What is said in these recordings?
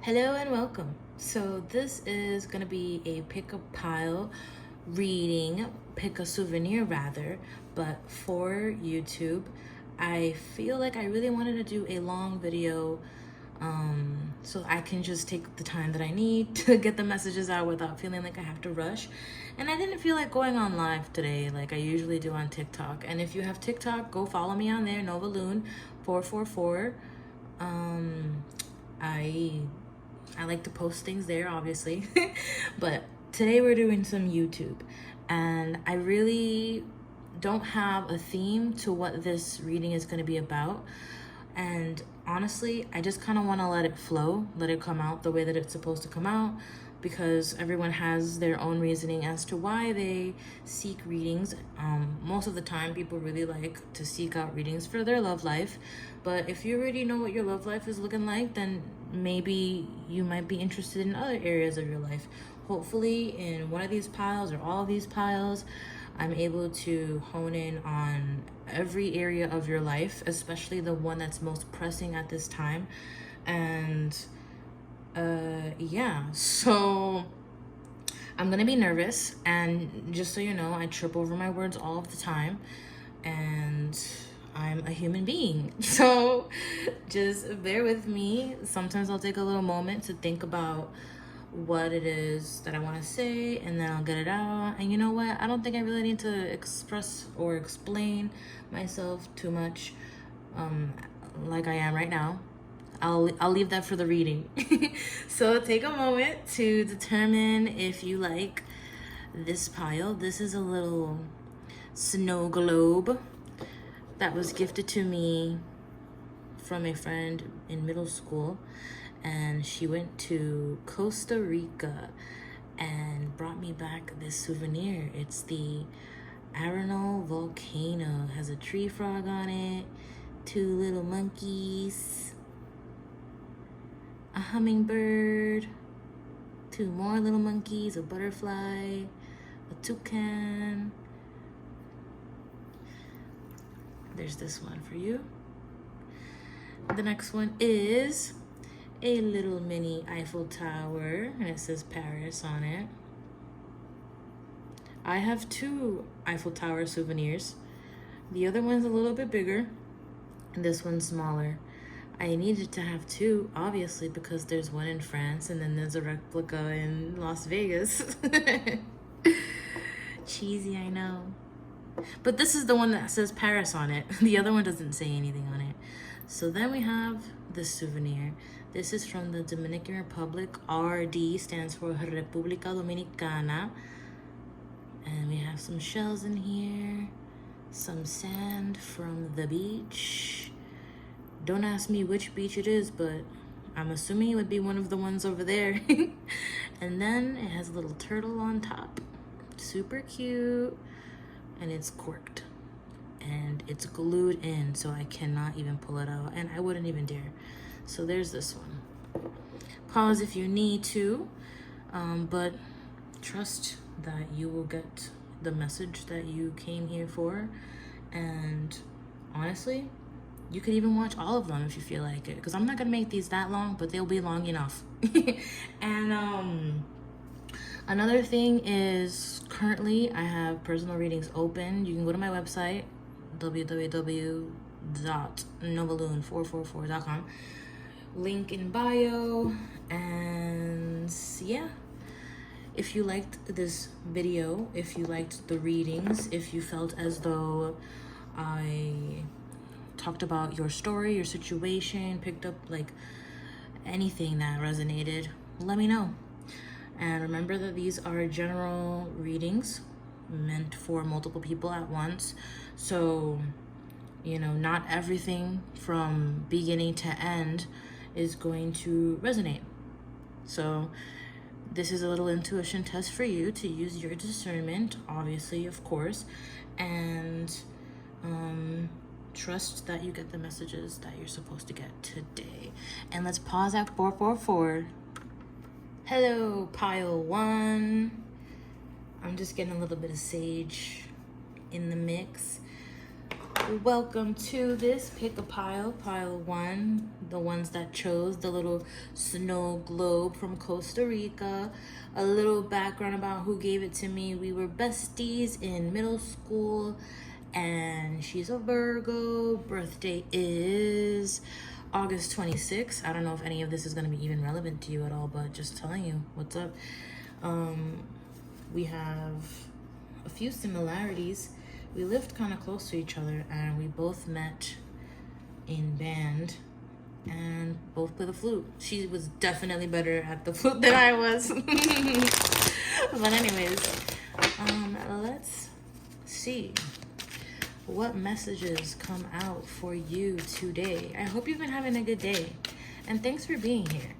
Hello and welcome. So this is going to be a pick a pile reading, pick a souvenir rather, but for YouTube. I feel like I really wanted to do a long video so I can just take the time that I need to get the messages out without feeling like I have to rush. And I didn't feel like going on live today like I usually do on TikTok. And if you have TikTok, go follow me on there, Novaloon444. I like to post things there, obviously. But today we're doing some YouTube. And I really don't have a theme to what this reading is going to be about. And honestly, I just kind of want to let it flow, let it come out the way that it's supposed to come out, because everyone has their own reasoning as to why they seek readings. Most of the time, people really like to seek out readings for their love life. But if you already know what your love life is looking like, then maybe you might be interested in other areas of your life. Hopefully, in one of these piles or all of these piles, I'm able to hone in on every area of your life, especially the one that's most pressing at this time. And yeah, so I'm gonna be nervous, and just so you know, I trip over my words all of the time, and I'm a human being. So just bear with me. Sometimes I'll take a little moment to think about what it is that I want to say, and then I'll get it out. And you know what? I don't think I really need to express or explain myself too much like I am right now. I'll leave that for the reading. So take a moment to determine if you like this pile. This is a little snow globe that was gifted to me from a friend in middle school, and she went to Costa Rica and brought me back this souvenir. It's the Arenal volcano. It has a tree frog on it, two little monkeys, a hummingbird, two more little monkeys, a butterfly, a toucan. There's this one for you. The next one is a little mini Eiffel Tower, and it says Paris on it. I have two Eiffel Tower souvenirs. The other one's a little bit bigger, and this one's smaller. I needed to have two, obviously, because there's one in France, and then there's a replica in Las Vegas. Cheesy, I know. But this is the one that says Paris on it. The other one doesn't say anything on it. So then we have this souvenir. This is from the Dominican Republic. RD stands for República Dominicana. And we have some shells in here. Some sand from the beach. Don't ask me which beach it is, but I'm assuming it would be one of the ones over there. And then it has a little turtle on top. Super cute. And it's corked. And it's glued in, so I cannot even pull it out. And I wouldn't even dare. So there's this one. Pause if you need to. But trust that you will get the message that you came here for. And honestly, you could even watch all of them if you feel like it, because I'm not gonna make these that long, but they'll be long enough. And another thing is, currently I have personal readings open. You can go to my website, www.novaloon444.com. Link in bio. And yeah, if you liked this video, if you liked the readings, if you felt as though I talked about your story, your situation, picked up like anything that resonated, let me know. And remember that these are general readings meant for multiple people at once. So, you know, not everything from beginning to end is going to resonate. So this is a little intuition test for you to use your discernment, obviously, of course, and trust that you get the messages that you're supposed to get today. And let's pause at 444. Hello, pile one. I'm just getting a little bit of sage in the mix. Welcome to this pick a pile, pile one, the ones that chose the little snow globe from Costa Rica. A little background about who gave it to me. We were besties in middle school, and she's a Virgo. Birthday is August 26th. I don't know if any of this is going to be even relevant to you at all, but just telling you what's up. We have a few similarities. We lived kind of close to each other, and we both met in band and both play the flute. She was definitely better at the flute than I was. But anyways, let's see what messages come out for you today. I hope you've been having a good day, and thanks for being here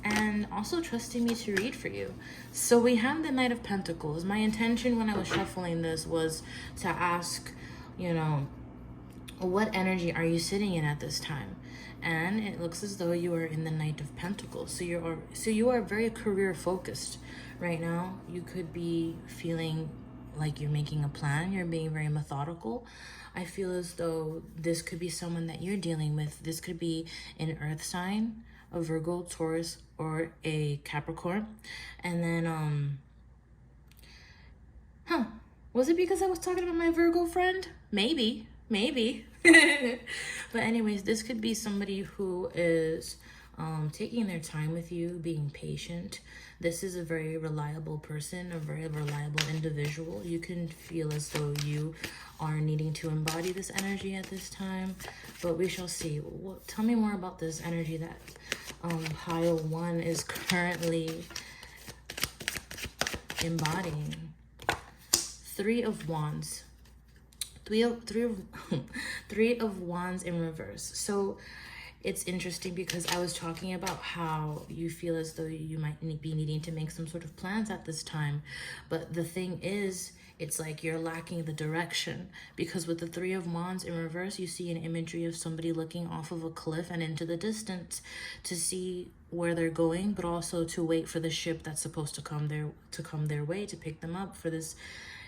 and also trusting me to read for you. So we have the Knight of Pentacles. My intention when I was shuffling this was to ask, you know, what energy are you sitting in at this time? And it looks as though you are in the Knight of Pentacles. So you are very career focused right now. You could be feeling like you're making a plan. You're being very methodical. I feel as though this could be someone that you're dealing with. This could be an earth sign, a Virgo, Taurus, or a Capricorn. And then, was it because I was talking about my Virgo friend? Maybe. But anyways, this could be somebody who is taking their time with you, being patient. This is a very reliable person, a very reliable individual. You can feel as though you are needing to embody this energy at this time, but we shall see. Well, tell me more about this energy that pile one is currently embodying. Three of Wands. Three of Wands in reverse. So it's interesting because I was talking about how you feel as though you might be needing to make some sort of plans at this time. But the thing is, it's like you're lacking the direction, because with the Three of Wands in reverse, you see an imagery of somebody looking off of a cliff and into the distance to see where they're going, but also to wait for the ship that's supposed to come their way to pick them up for this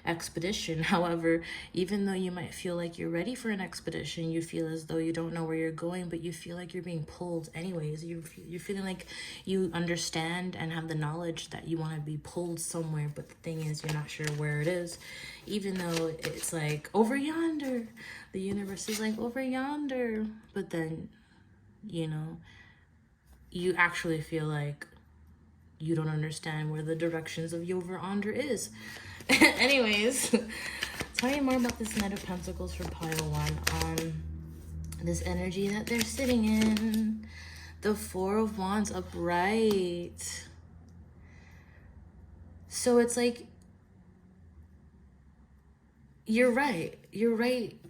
expedition. However, even though you might feel like you're ready for an expedition, you feel as though you don't know where you're going, but you feel like you're being pulled anyways. You're feeling like you understand and have the knowledge that you want to be pulled somewhere, but the thing is, you're not sure where it is, even though it's like over yonder. The universe is like over yonder, but then, you know, you actually feel like you don't understand where the directions of over yonder is. Anyways, tell me more about this Knight of Pentacles for pile one. This energy that they're sitting in. The Four of Wands upright. So it's like, you're right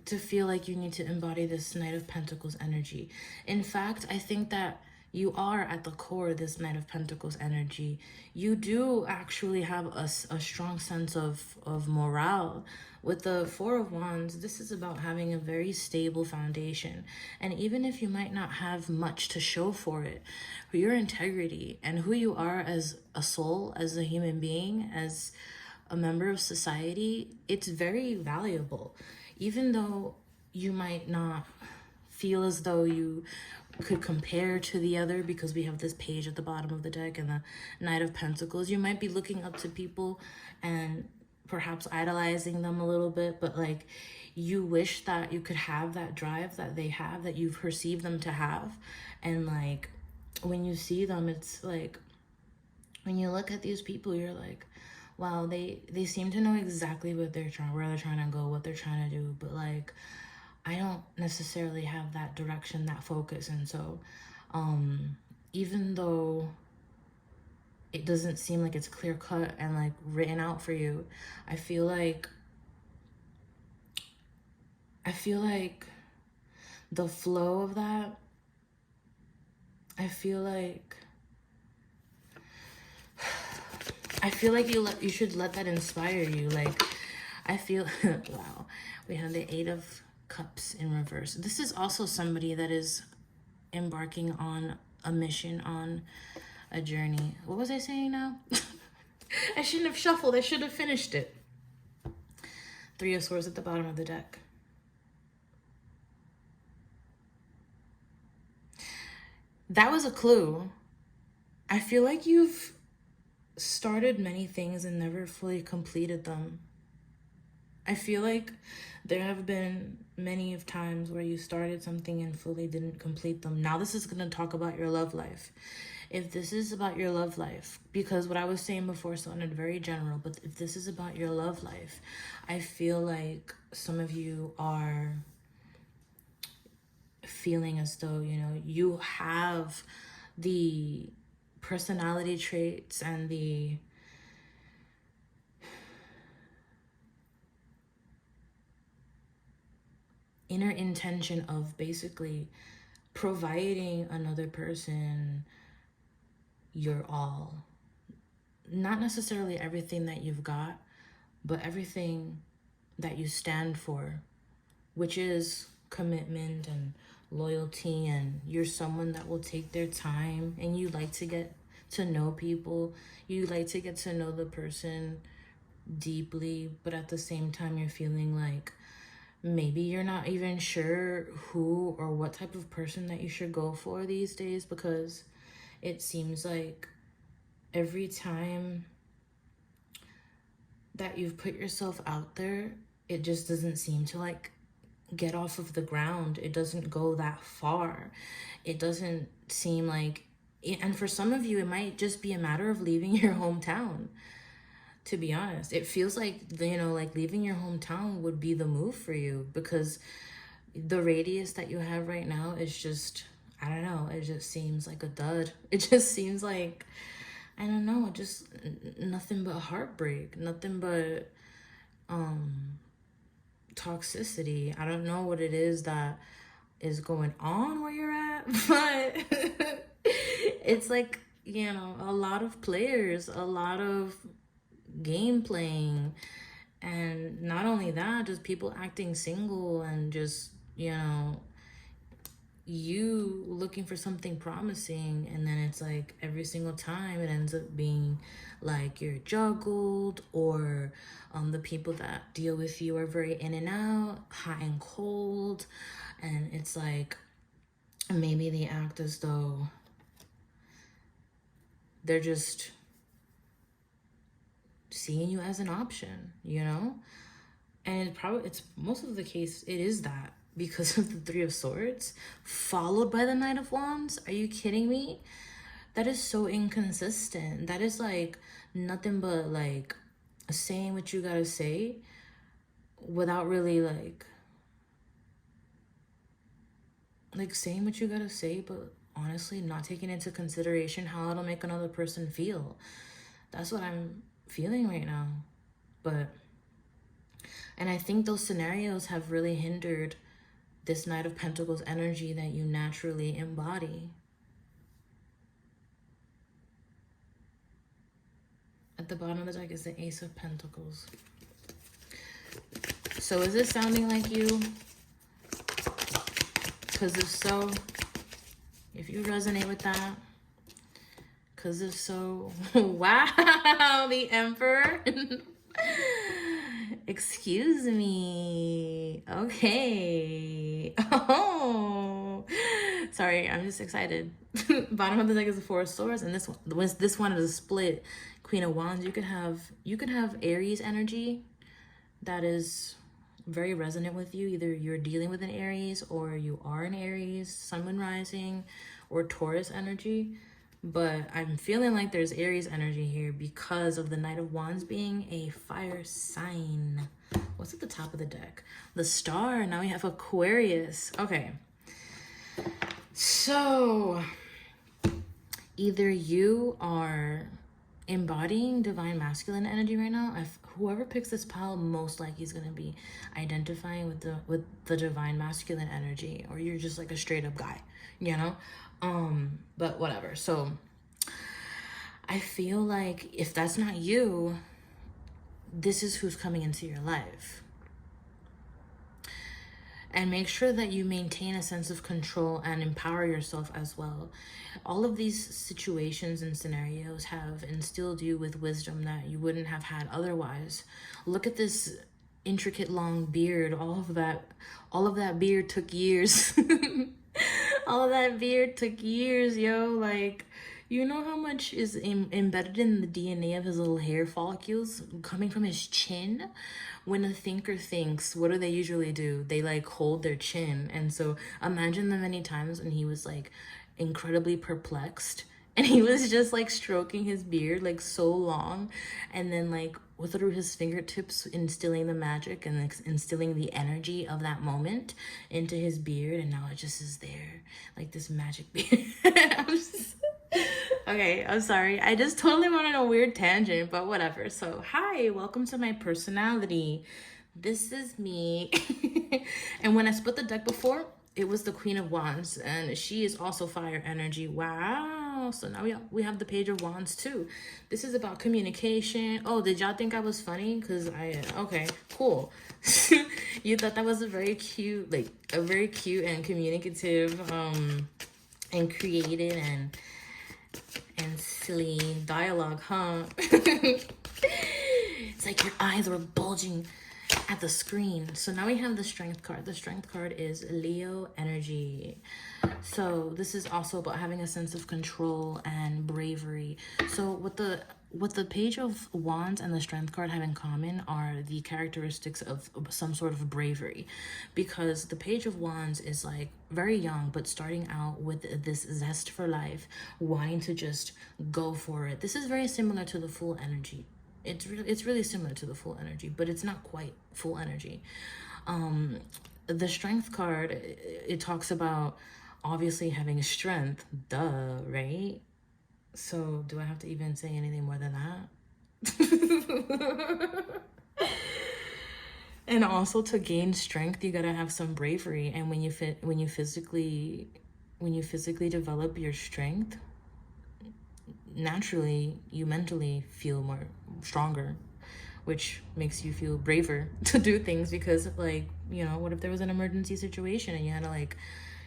to feel like you need to embody this Knight of Pentacles energy. In fact, I think that you are at the core of this Knight of Pentacles energy. You do actually have a strong sense of morale. With the Four of Wands, this is about having a very stable foundation. And even if you might not have much to show for it, your integrity and who you are as a soul, as a human being, as a member of society, it's very valuable. Even though you might not feel as though you could compare to the other, because we have this page at the bottom of the deck and the Knight of Pentacles, you might be looking up to people and perhaps idolizing them a little bit, but like you wish that you could have that drive that they have, that you've perceived them to have. And like when you see them, it's like when you look at these people, you're like, wow, they seem to know exactly what they're trying, where they're trying to go, what they're trying to do, but like I don't necessarily have that direction, that focus. And so even though it doesn't seem like it's clear cut and like written out for you, I feel like the flow of that, I feel like you should let that inspire you. Like I feel wow, we have the Eight of Cups in reverse. This is also somebody that is embarking on a mission, on a journey. What was I saying now? I shouldn't have shuffled. I should have finished it. Three of Swords at the bottom of the deck. That was a clue. I feel like you've started many things and never fully completed them. I feel like there have been many of times where you started something and fully didn't complete them. Now this is going to talk about your love life. If this is about your love life, because what I was saying before sounded very general, but if this is about your love life, I feel like some of you are feeling as though, you know, you have the personality traits and the inner intention of basically providing another person your all. Not necessarily everything that you've got, but everything that you stand for, which is commitment and loyalty, and you're someone that will take their time, and you like to get to know people. You like to get to know the person deeply, but at the same time you're feeling like maybe you're not even sure who or what type of person that you should go for these days, because it seems like every time that you've put yourself out there, it just doesn't seem to like get off of the ground. It doesn't go that far. It doesn't seem like, and for some of you, it might just be a matter of leaving your hometown. To be honest, it feels like, you know, like leaving your hometown would be the move for you, because the radius that you have right now is just, I don't know, it just seems like a dud. It just seems like, I don't know, just nothing but heartbreak, nothing but toxicity. I don't know what it is that is going on where you're at, but it's like, you know, a lot of players, a lot of game playing, and not only that, just people acting single, and just, you know, you looking for something promising, and then it's like every single time it ends up being like you're juggled, or the people that deal with you are very in and out, hot and cold, and it's like maybe they act as though they're just seeing you as an option, you know? And it's most of the case, it is that, because of the Three of Swords followed by the Knight of Wands. Are you kidding me? That is so inconsistent. That is like nothing but like saying what you gotta say without really like saying what you gotta say, but honestly not taking into consideration how it'll make another person feel. That's what I'm feeling right now. And I think those scenarios have really hindered this Knight of Pentacles energy that you naturally embody. At the bottom of the deck is the Ace of Pentacles. So is this sounding like you? Because if so, if you resonate with that, because if so, wow, the Emperor. Excuse me. Okay. Oh, sorry, I'm just excited. Bottom of the deck is the Four of Swords, and this one is a split Queen of Wands. You could have Aries energy that is very resonant with you. Either you're dealing with an Aries, or you are an Aries, Sun, Moon, Rising, or Taurus energy. But I'm feeling like there's Aries energy here because of the Knight of Wands being a fire sign. What's at the top of the deck? The Star. Now we have Aquarius. Okay. So either you are embodying divine masculine energy right now. Whoever picks this pile, most likely is going to be identifying with the divine masculine energy, or you're just like a straight up guy, you know? But whatever. So I feel like if that's not you, this is who's coming into your life. And make sure that you maintain a sense of control and empower yourself as well. All of these situations and scenarios have instilled you with wisdom that you wouldn't have had otherwise. Look at this intricate long beard. All of that beard took years. All that beard took years, yo. Like, you know how much is embedded in the DNA of his little hair follicles coming from his chin? When a thinker thinks, what do they usually do? They like hold their chin. And so imagine the many times when he was like incredibly perplexed and he was just like stroking his beard like so long, and then like through his fingertips instilling the magic and like, instilling the energy of that moment into his beard, and now it just is there like this magic beard. Okay, I'm sorry. I just totally went on a weird tangent, but whatever. So, hi, welcome to my personality. This is me. And when I split the deck before, it was the Queen of Wands, and she is also fire energy. Wow. So now we have the Page of Wands too. This is about communication. Oh, did y'all think I was funny? Okay, cool. You thought that was a very cute and communicative, and creative and silly dialogue, huh? It's like your eyes were bulging at the screen. So now we have the Strength card. The Strength card is Leo energy. So this is also about having a sense of control and bravery. So what the Page of Wands and the Strength card have in common are the characteristics of some sort of bravery, because the Page of Wands is like very young but starting out with this zest for life, wanting to just go for it. This is very similar to the Fool energy. It's really similar to the Fool energy, but it's not quite Fool energy. The Strength card, it talks about obviously having strength, duh, right? So do I have to even say anything more than that? And also, to gain strength, you gotta have some bravery. And when you physically develop your strength, naturally you mentally feel more stronger, which makes you feel braver to do things, because like, you know, what if there was an emergency situation and you had to like,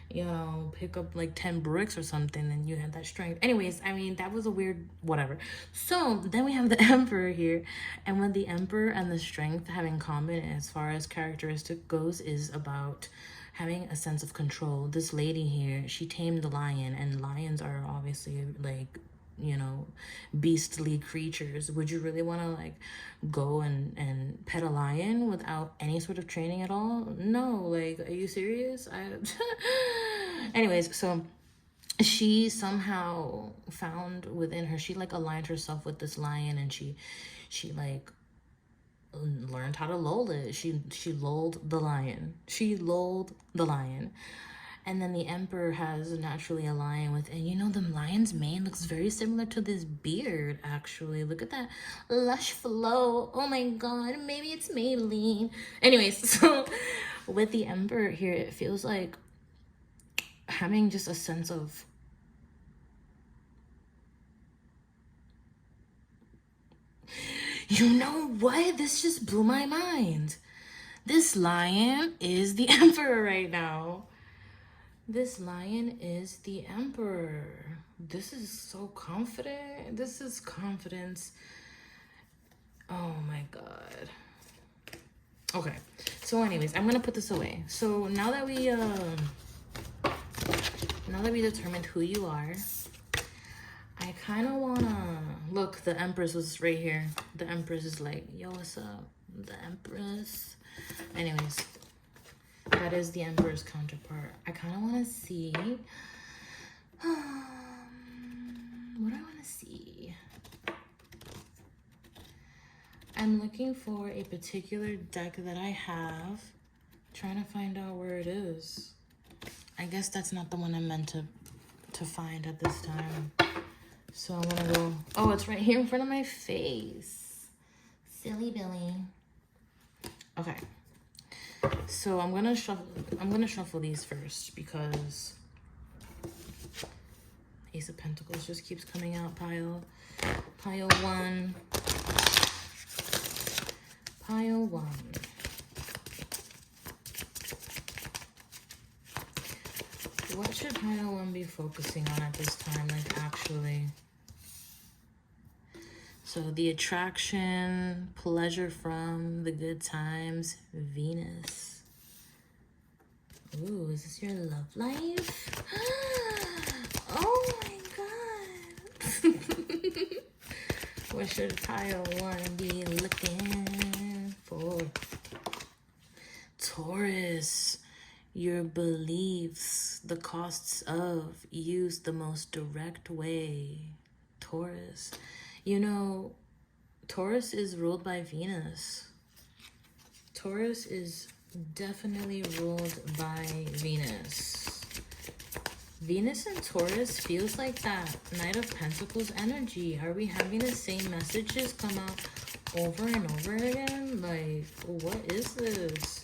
you know, pick up like 10 bricks or something, and you had that strength. Anyways, I mean, that was a weird whatever. So then we have the Emperor here, and what the Emperor and the Strength have in common as far as characteristic goes is about having a sense of control. This lady here, she tamed the lion, and lions are obviously like, you know, beastly creatures. Would you really want to like go and pet a lion without any sort of training at all? No, like, are you serious? Anyways, so she somehow found within her, she like aligned herself with this lion, and she like learned how to lull it. She lulled the lion. And then the Emperor has naturally a lion with, and you know, the lion's mane looks very similar to this beard, actually. Look at that lush flow. Oh my god, maybe it's Maybelline. Anyways, so with the Emperor here, it feels like having just a sense of you know what? This just blew my mind. This lion is the Emperor right now. This lion is the Emperor. This is so confident. This is confidence. Oh my god. Okay. So anyways, I'm gonna put this away. So now that we determined who you are, I kind of wanna look. The Empress was right here. The Empress is like, yo, what's up? The Empress. Anyways, that is the Emperor's counterpart. I kind of want to see. What do I want to see? I'm looking for a particular deck that I have. Trying to find out where it is. I guess that's not the one I meant to find at this time. So I'm gonna go. Oh, it's right here in front of my face. Silly Billy. Okay. So I'm gonna shuffle these first, because Ace of Pentacles just keeps coming out. Pile 1. Pile 1. What should pile 1 be focusing on at this time, like, actually? So the attraction, pleasure from, the good times, Venus. Ooh, is this your love life? Oh my god. What should pile one be looking for? Taurus, your beliefs, the costs of, use the most direct way. Taurus. You know, Taurus is ruled by Venus. Taurus is definitely ruled by Venus. Venus and Taurus feels like that Knight of Pentacles energy. Are we having the same messages come out over and over again? Like, what is this?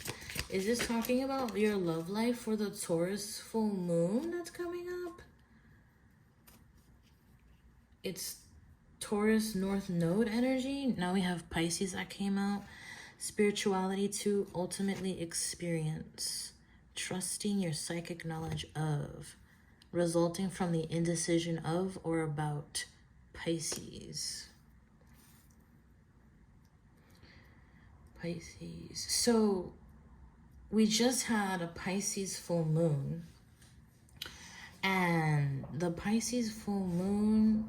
Is this talking about your love life for the Taurus full moon that's coming up? It's Taurus North Node energy. Now we have Pisces that came out. Spirituality to ultimately experience. Trusting your psychic knowledge of. Resulting from the indecision of or about Pisces. Pisces. So we just had a Pisces full moon. And the Pisces full moon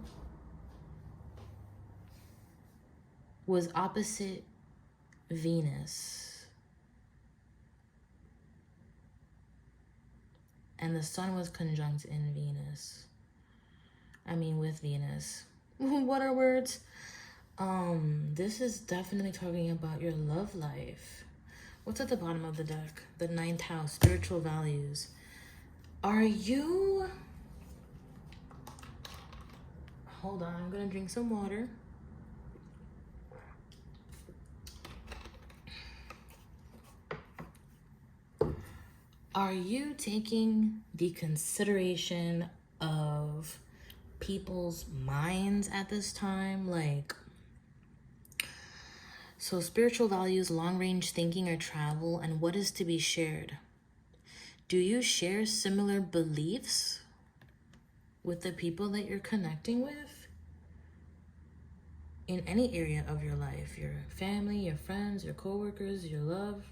was opposite Venus. And the sun was conjunct in Venus. I mean, with Venus. What are words? This is definitely talking about your love life. What's at the bottom of the deck? The 9th house, spiritual values. Are you... Hold on, I'm gonna drink some water. Are you taking the consideration of people's minds at this time? Like, so spiritual values, long-range thinking or travel, and what is to be shared? Do you share similar beliefs with the people that you're connecting with? In any area of your life, your family, your friends, your coworkers, your love.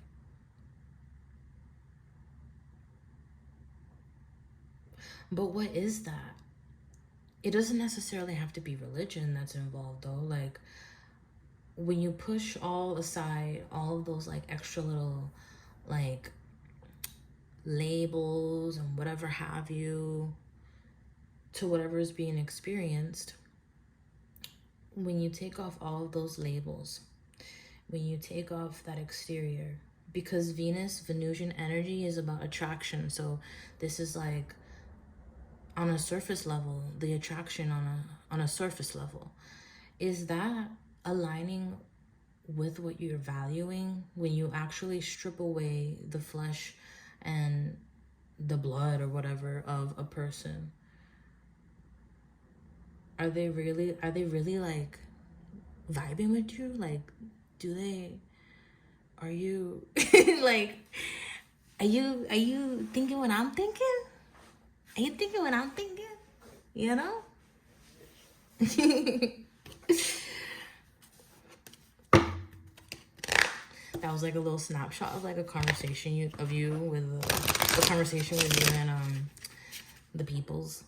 But what is that? It doesn't necessarily have to be religion that's involved though. Like, when you push all aside all of those like extra little like labels and whatever have you to whatever is being experienced, when you take off all of those labels, when you take off that exterior, because Venus, Venusian energy is about attraction. So this is like on a surface level, the attraction on a surface level. Is that aligning with what you're valuing when you actually strip away the flesh and the blood or whatever of a person? Are they really like vibing with you? Like, are you like, are you thinking what I'm thinking? Are you thinking what I'm thinking? You know? That was like a little snapshot of like a conversation of you with a conversation with you and the peoples.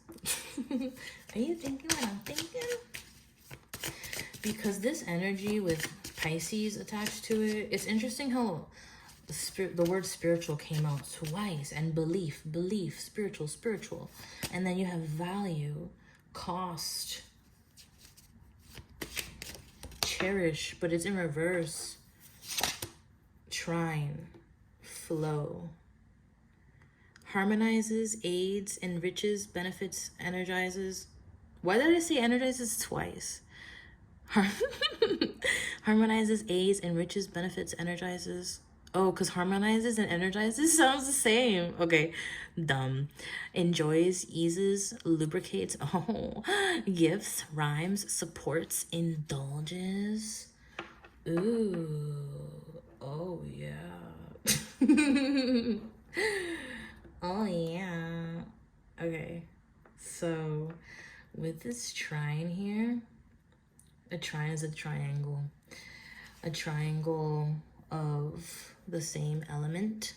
Are you thinking what I'm thinking? Because this energy with Pisces attached to it, it's interesting how the word spiritual came out twice, and belief, spiritual, and then you have value, cost, cherish, but it's in reverse. Trine, flow, harmonizes, aids, enriches, benefits, energizes. Why did I say energizes twice? Harmonizes, aids, enriches, benefits, energizes. Oh, because harmonizes and energizes sounds the same. Okay, dumb. Enjoys, eases, lubricates. Oh, gifts, rhymes, supports, indulges. Ooh, oh yeah. Oh yeah. Okay, so with this trine here, a trine is a triangle of the same element,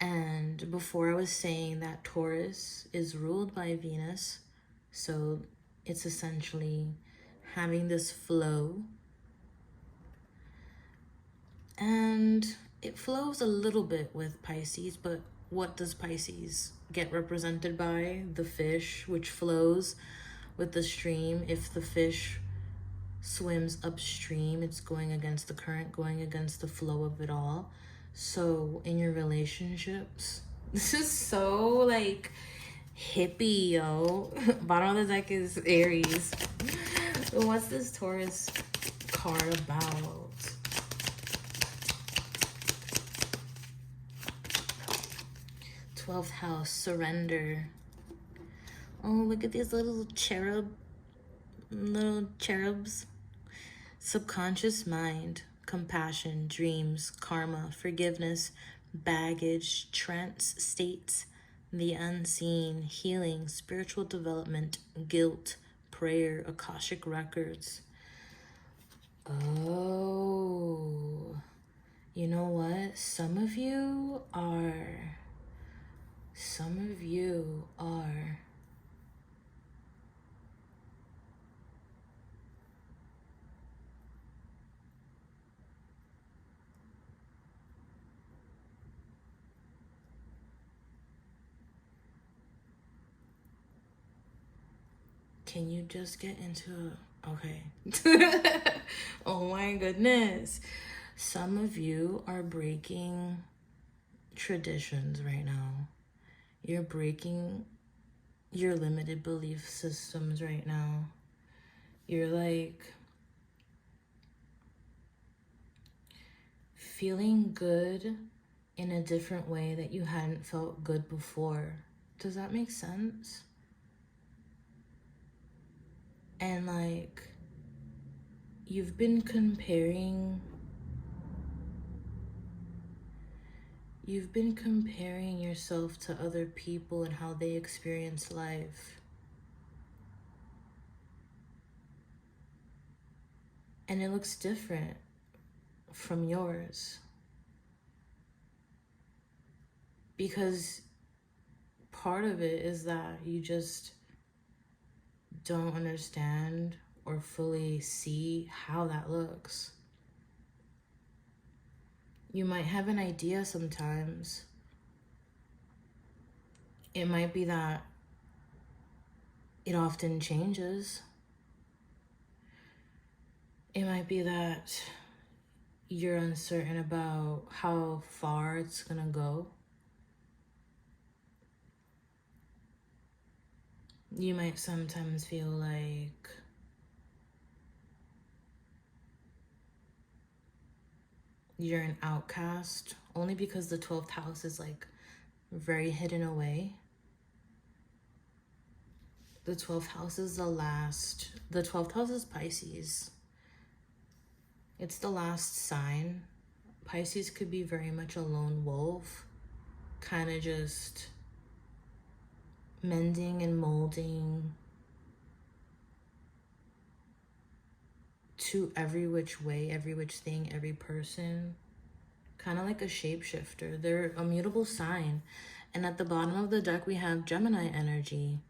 And before I was saying that Taurus is ruled by Venus, so it's essentially having this flow. And it flows a little bit with Pisces, but what does Pisces get represented by? The fish, which flows with the stream. If the fish swims upstream, it's going against the current, going against the flow of it all. So in your relationships, this is so like hippie, yo. Bottom of the deck is Aries. What's this Taurus card about? 12th house, surrender. Oh, look at these little cherubs. Subconscious mind, compassion, dreams, karma, forgiveness, baggage, trance states, the unseen, healing, spiritual development, guilt, prayer, Akashic records. Oh, you know what? Some of you are can you just get into okay. Oh my goodness. Some of you are breaking traditions right now. You're breaking your limited belief systems right now. You're like feeling good in a different way that you hadn't felt good before. Does that make sense? And like, you've been comparing yourself to other people and how they experience life. And it looks different from yours. Because part of it is that you just don't understand or fully see how that looks. You might have an idea sometimes. It might be that it often changes. It might be that you're uncertain about how far it's gonna go. You might sometimes feel like you're an outcast, only because the 12th house is like very hidden away. The 12th house is the 12th house is Pisces. It's the last sign. Pisces could be very much a lone wolf, kind of just mending and molding to every which way, every which thing, every person. Kind of like a shapeshifter. They're a mutable sign. And at the bottom of the deck, we have Gemini energy,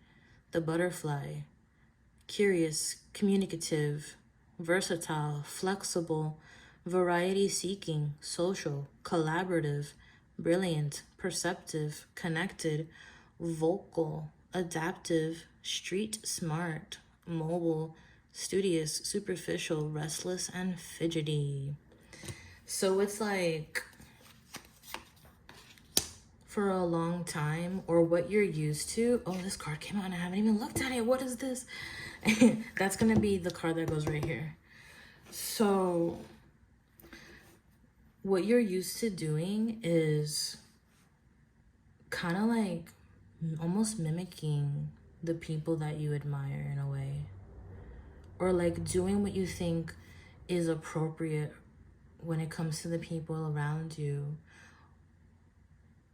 the butterfly, curious, communicative, versatile, flexible, variety-seeking, social, collaborative, brilliant, perceptive, connected, vocal, adaptive, street smart, mobile, studious, superficial, restless, and fidgety. So it's like, for a long time, or what you're used to. Oh, this card came out and I haven't even looked at it. What is this? That's gonna be the card that goes right here. So what you're used to doing is kind of like almost mimicking the people that you admire in a way, or like doing what you think is appropriate when it comes to the people around you,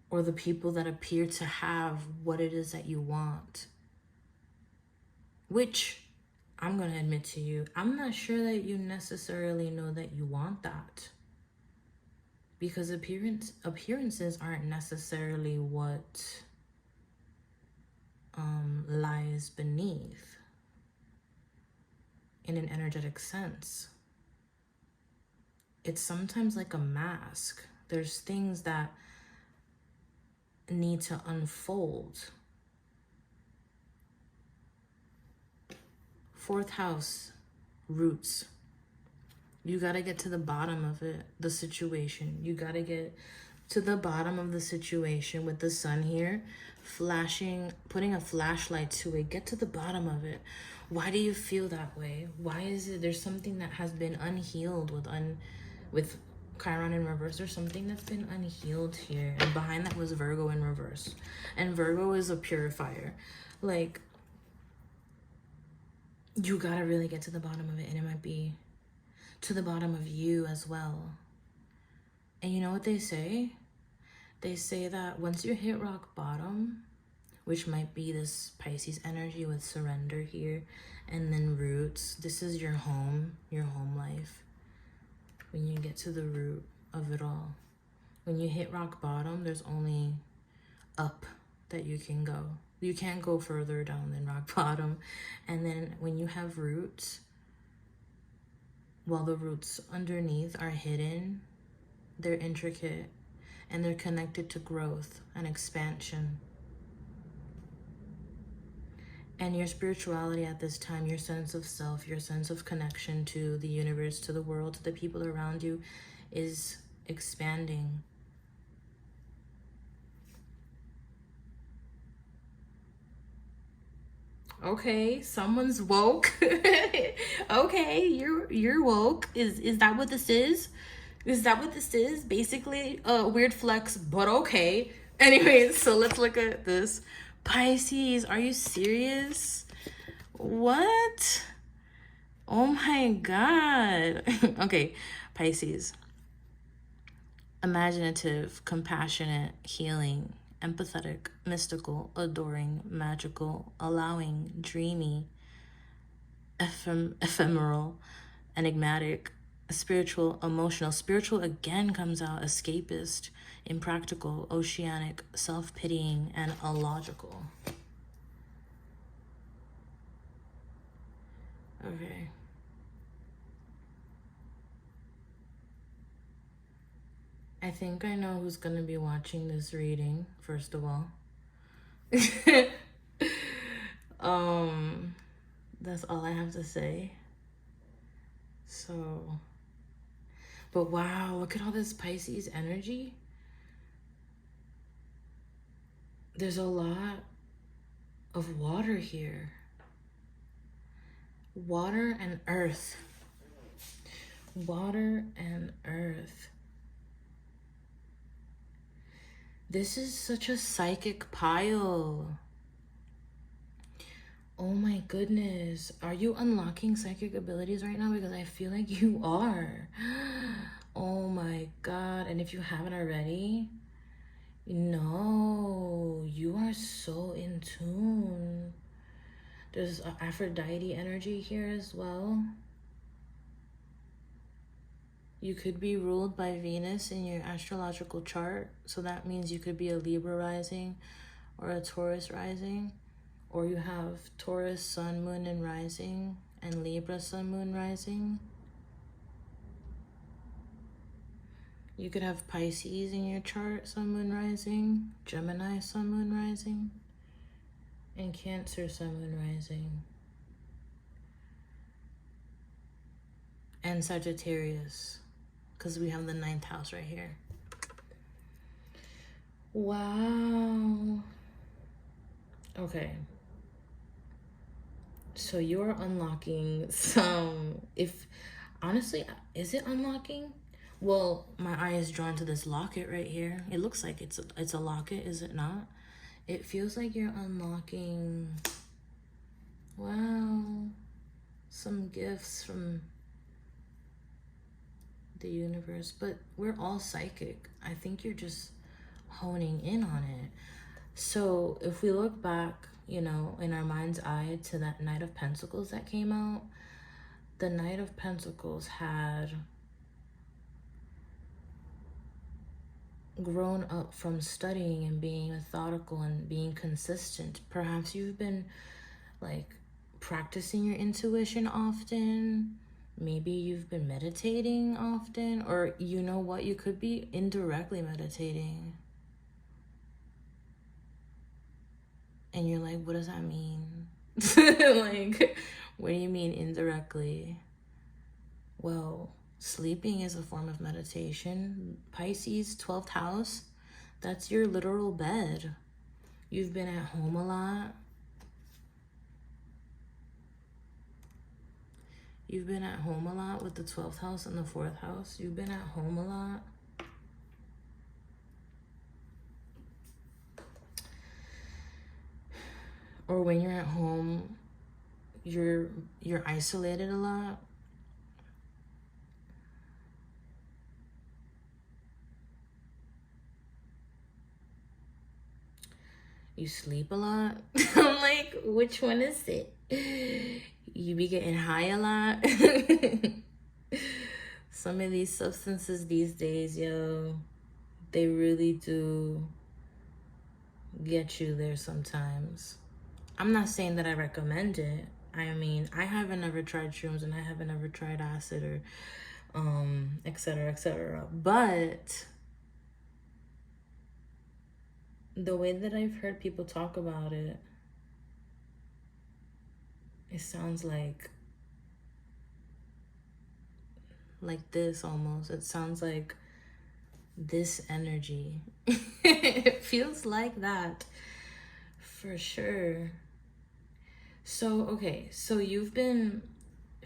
or the people that appear to have what it is that you want. Which, I'm going to admit to you, I'm not sure that you necessarily know that you want that. Because appearances aren't necessarily what lies beneath in an energetic sense. It's sometimes like a mask. There's things that need to unfold. Fourth house, roots. You got to get to the bottom of it, the situation. You got to get to the bottom of the situation with the sun here, flashing, putting a flashlight to it. Get to the bottom of it. Why do you feel that way? Why is it there's something that has been unhealed with Chiron in reverse? There's something that's been unhealed here. And behind that was Virgo in reverse. And Virgo is a purifier. Like, you got to really get to the bottom of it. And it might be to the bottom of you as well. And you know what they say? They say that once you hit rock bottom, which might be this Pisces energy with surrender here, and then roots, this is your home life. When you get to the root of it all. When you hit rock bottom, there's only up that you can go. You can't go further down than rock bottom. And then when you have roots, while the roots underneath are hidden, they're intricate and they're connected to growth and expansion. And your spirituality at this time, your sense of self, your sense of connection to the universe, to the world, to the people around you is expanding. Okay, someone's woke. Okay, you're woke. Is that what this is? Is that what this is? Basically a weird flex, but okay. Anyways, so let's look at this. Pisces, are you serious? What? Oh my god. Okay, Pisces. Imaginative, compassionate, healing, empathetic, mystical, adoring, magical, allowing, dreamy, ephemeral, enigmatic, spiritual, emotional. Spiritual again comes out, escapist, impractical, oceanic, self-pitying, and illogical. Okay. I think I know who's gonna be watching this reading, first of all. That's all I have to say. So, but wow, look at all this Pisces energy. There's a lot of water here. Water and earth. Water and earth. This is such a psychic pile. Oh my goodness. Are you unlocking psychic abilities right now? Because I feel like you are. Oh my god. And if you haven't already, no, you are so in tune. There's Aphrodite energy here as well. You could be ruled by Venus in your astrological chart. So that means you could be a Libra rising or a Taurus rising. Or you have Taurus, Sun, Moon, and Rising, and Libra, Sun, Moon, Rising. You could have Pisces in your chart, Sun, Moon, Rising, Gemini, Sun, Moon, Rising, and Cancer, Sun, Moon, Rising. And Sagittarius, because we have the 9th house right here. Wow. Okay. So you're unlocking some, honestly, is it unlocking? Well, my eye is drawn to this locket right here. It looks like it's a locket, is it not? It feels like you're unlocking, wow, some gifts from the universe. But we're all psychic. I think you're just honing in on it. So if we look back, you know, in our mind's eye to that Knight of Pentacles that came out, the Knight of Pentacles had grown up from studying and being methodical and being consistent. Perhaps you've been like practicing your intuition often. Maybe you've been meditating often, or you know what, you could be indirectly meditating. And you're like, what does that mean? Like, what do you mean indirectly? Well, sleeping is a form of meditation. Pisces, 12th house, that's your literal bed. You've been at home a lot. You've been at home a lot with the 12th house and the 4th house. You've been at home a lot. Or when you're at home, you're isolated a lot. You sleep a lot. I'm like, which one is it? You be getting high a lot. Some of these substances these days, yo, they really do get you there sometimes. I'm not saying that I recommend it. I mean, I haven't ever tried shrooms and I haven't ever tried acid or etc., etc. But the way that I've heard people talk about it, it sounds like this almost. It sounds like this energy. It feels like that for sure. So, okay, so you've been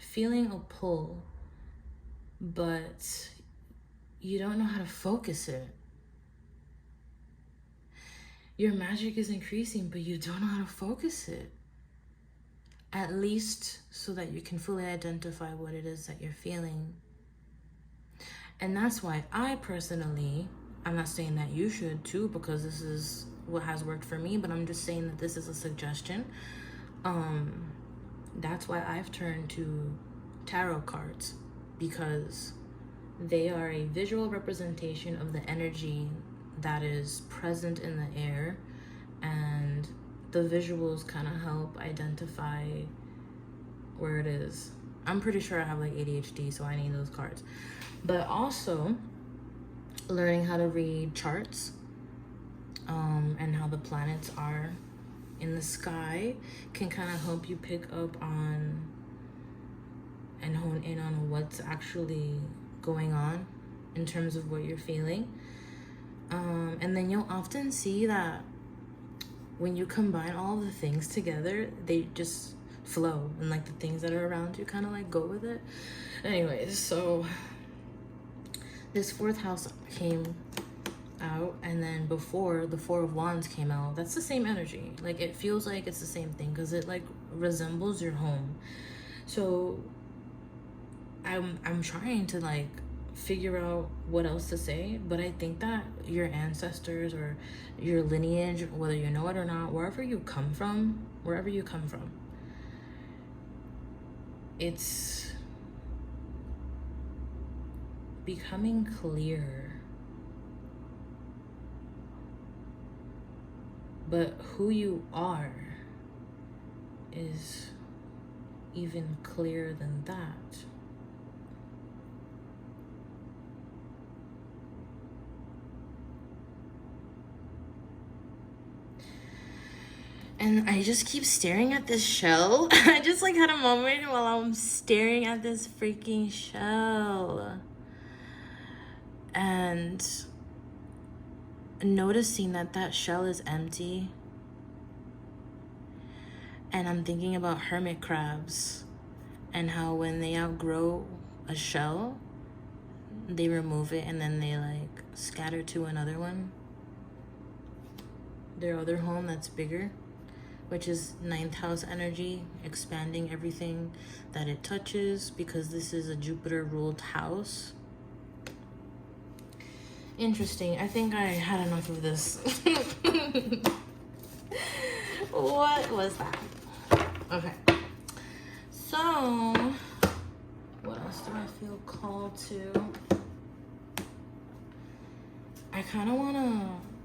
feeling a pull, but you don't know how to focus it. Your magic is increasing, but you don't know how to focus it. At least so that you can fully identify what it is that you're feeling. And that's why I personally, I'm not saying that you should too, because this is what has worked for me, but I'm just saying that this is a suggestion. That's why I've turned to tarot cards, because they are a visual representation of the energy that is present in the air, and the visuals kind of help identify where it is. I'm pretty sure I have like ADHD, so I need those cards. But also learning how to read charts, and how the planets are in the sky can kind of help you pick up on and hone in on what's actually going on in terms of what you're feeling. And then you'll often see that when you combine all the things together, they just flow, and like the things that are around you kind of like go with it. Anyways, so this 4th house came out, and then before the 4 of Wands came out, that's the same energy. Like, it feels like it's the same thing because it like resembles your home. So I'm trying to like figure out what else to say, but I think that your ancestors or your lineage, whether you know it or not, wherever you come from, it's becoming clear. But who you are is even clearer than that. And I just keep staring at this shell. I just like had a moment while I'm staring at this freaking shell and noticing that shell is empty. And I'm thinking about hermit crabs and how when they outgrow a shell, they remove it and then they like scatter to another one, their other home that's bigger, which is 9th house energy, expanding everything that it touches, because this is a Jupiter ruled house. Interesting. I think I had enough of this. What was that? Okay. So, what else do I feel called to? I kind of want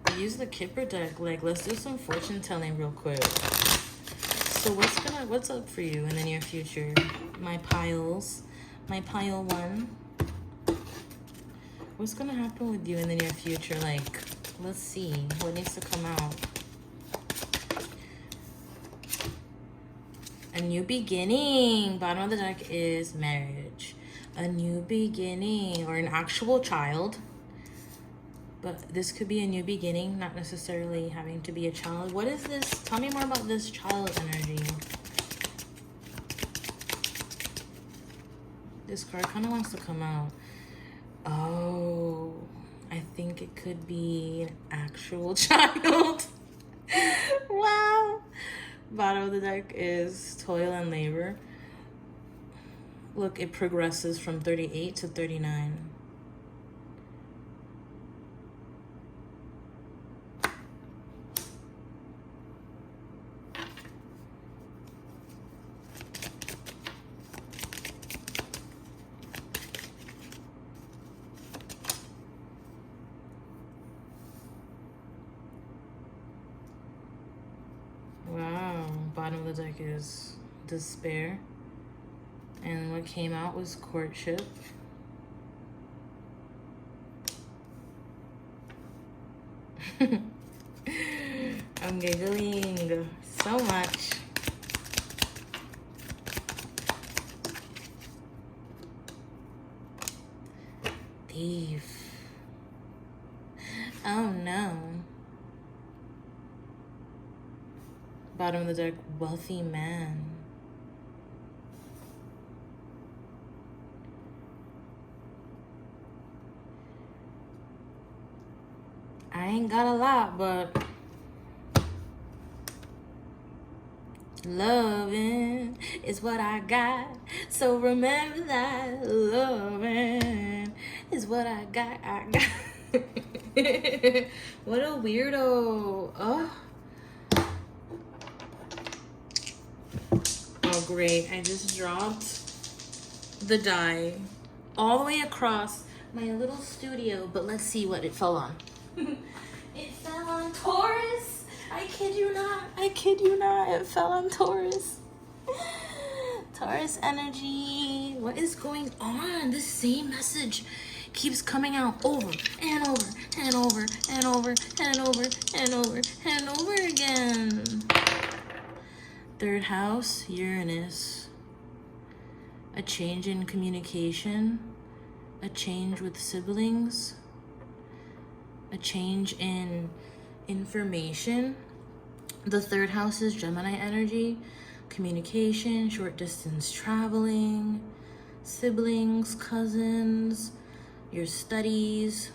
to use the Kipper deck. Like, let's do some fortune telling real quick. So what's up for you in the near future? My piles. My pile one. What's gonna happen with you in the near future? Like, let's see. What needs to come out? A new beginning. Bottom of the deck is marriage. A new beginning, or an actual child. But this could be a new beginning, not necessarily having to be a child. What is this? Tell me more about this child energy. This card kind of wants to come out. Oh, I think it could be an actual child. Wow. Bottom of the deck is toil and labor. Look, it progresses from 38 to 39. Wow, bottom of the deck is despair. And what came out was courtship. I'm giggling so much. Thief. Oh no. Bottom of the deck, wealthy man. I ain't got a lot, but loving is what I got. So remember that loving is what I got. What a weirdo. Oh, great. I just dropped the die all the way across my little studio, but let's see what it fell on. It fell on Taurus. I kid you not. I kid you not. It fell on Taurus. Taurus energy. What is going on? This same message keeps coming out over and over and over and over and over and over and over again. Third house, Uranus. A change in communication. A change with siblings. A change in information. The third house is Gemini energy. Communication, short distance traveling, siblings, cousins, your studies.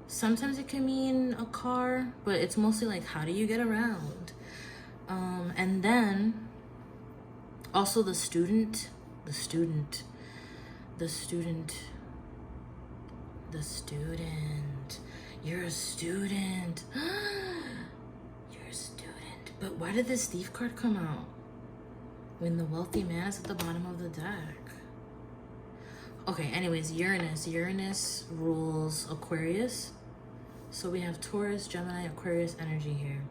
Sometimes it can mean a car, but it's mostly like, how do you get around? And then also the student. You're a student. You're a student. But why did this thief card come out when the wealthy man is at the bottom of the deck? Okay, anyways, Uranus rules Aquarius. So we have Taurus, Gemini, Aquarius energy here.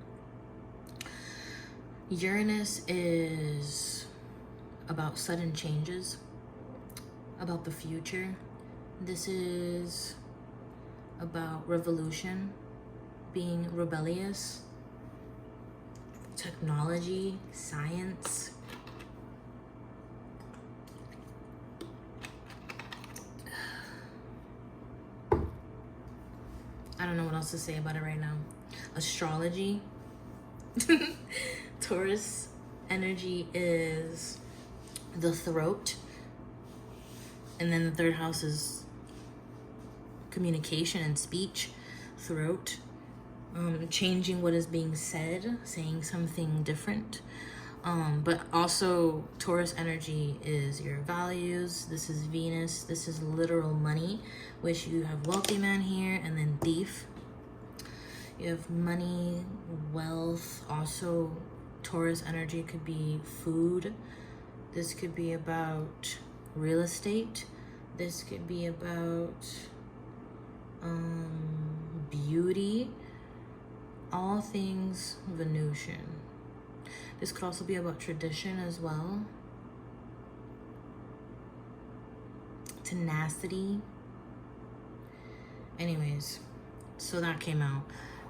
Uranus is about sudden changes, about the future. This is about revolution, being rebellious, technology, science. I don't know what else to say about it right now. Astrology. Taurus energy is the throat. And then the third house is communication and speech, throat. Changing what is being said, saying something different. But also Taurus energy is your values. This is Venus. This is literal money, which you have wealthy man here, and then thief. You have money, wealth. Also Taurus energy could be food. This could be about real estate, This could be about beauty, all things Venusian. This could also be about tradition as well. Tenacity. Anyways, so that came out.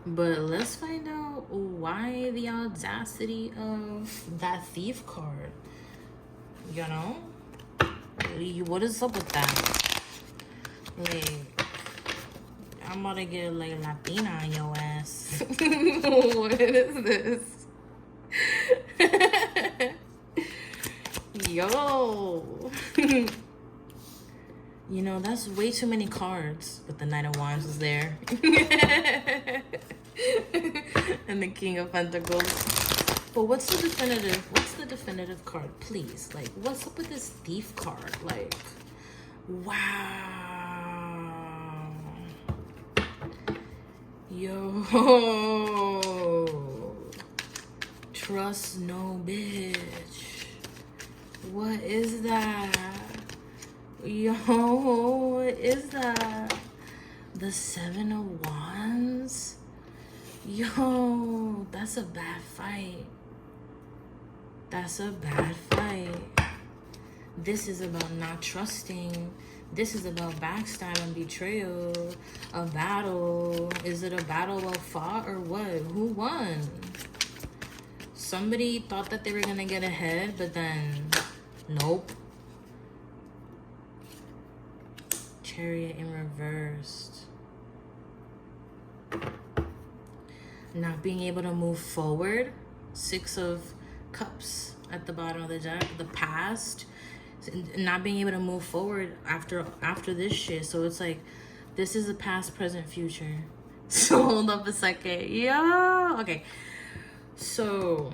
But let's find out why the audacity of that thief card. You know? What is up with that? Like, I'm about to get like Latina on your ass. What is this? Yo. You know, that's way too many cards. But the Knight of Wands is there. And the King of Pentacles. But what's the definitive card, please? Like, what's up with this thief card? Like, wow. Yo. Trust no bitch. What is that? Yo, what is that? The Seven of Wands? Yo, that's a bad fight. That's a bad fight. This is about not trusting. This is about backstab and betrayal. A battle. Is it a battle well fought or what? Who won? Somebody thought that they were gonna get ahead, but then nope. Chariot in reversed. Not being able to move forward. Six of Cups at the bottom of the deck. The past. Not being able to move forward after this shit. So it's like, this is the past, present, future. So hold up a second. Yeah. Okay. So,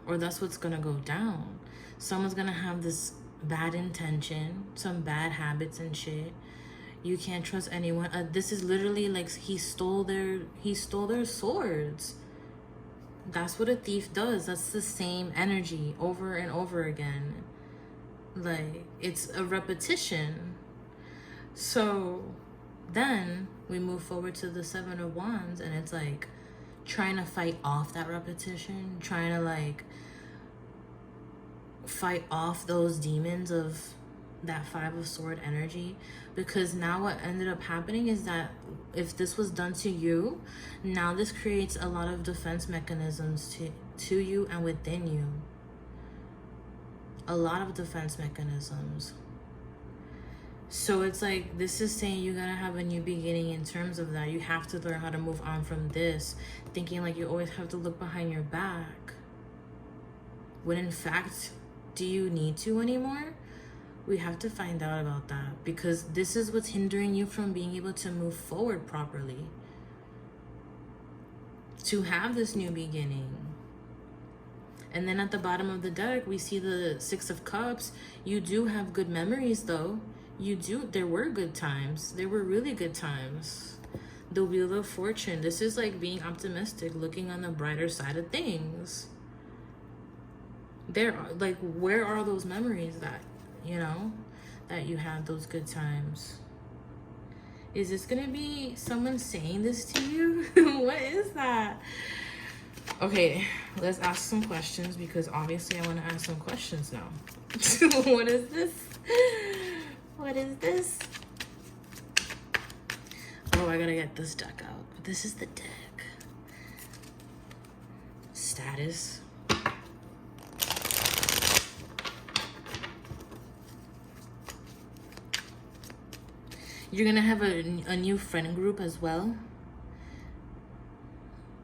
or that's what's gonna go down. Someone's gonna have this bad intention, some bad habits and shit. You can't trust anyone. This is literally like he stole their swords. That's what a thief does. That's the same energy over and over again. Like, it's a repetition. So then we move forward to the Seven of Wands, and it's like trying to fight off that repetition, trying to like fight off those demons of that Five of Sword energy. Because now what ended up happening is that if this was done to you, now this creates a lot of defense mechanisms to you and within you. A lot of defense mechanisms. So it's like, this is saying you gotta have a new beginning in terms of that. You have to learn how to move on from this, thinking like you always have to look behind your back. When in fact, do you need to anymore? We have to find out about that, because this is what's hindering you from being able to move forward properly. To have this new beginning. And then at the bottom of the deck, we see the Six of Cups. You do have good memories though. You do. There were good times. There were really good times. The Wheel of Fortune. This is like being optimistic, looking on the brighter side of things. There are, like, where are those memories that, you know, that you had those good times? Is this gonna be someone saying this to you? What is that? Okay, let's ask some questions, because obviously I want to ask some questions now. What is this? What is this? Oh, I gotta get this deck out. This is the deck. Status. You're gonna have a new friend group as well.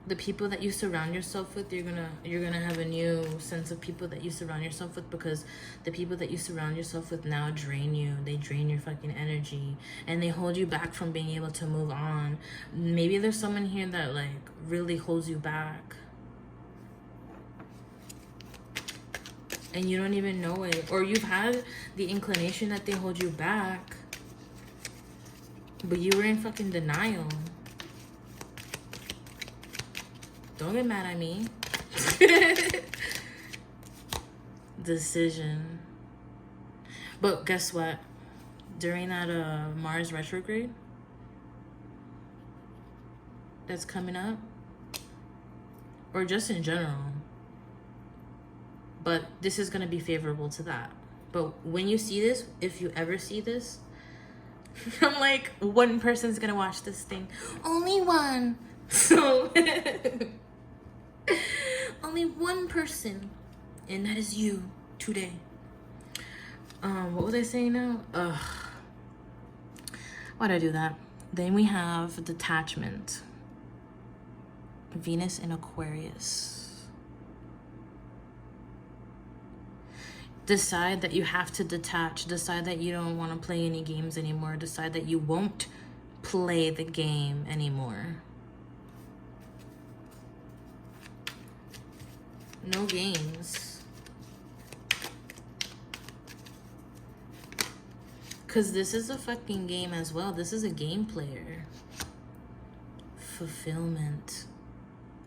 The people that you surround yourself with, you're gonna have a new sense of people that you surround yourself with, because the people that you surround yourself with now drain you. They drain your fucking energy, and they hold you back from being able to move on. Maybe there's someone here that like really holds you back, and you don't even know it, or you've had the inclination that they hold you back, but you were in fucking denial. Don't get mad at me. Decision. But guess what? During that Mars retrograde that's coming up, or just in general, but this is going to be favorable to that. But when you see this, if you ever see this, I'm like, one person's going to watch this thing. Only one. So, only one person. And that is you today. What was I saying now? Why'd I do that? Then we have detachment. Venus in Aquarius. Decide that you have to detach. Decide that you don't want to play any games anymore. Decide that you won't play the game anymore. No games. Because this is a fucking game as well. This is a game player. Fulfillment.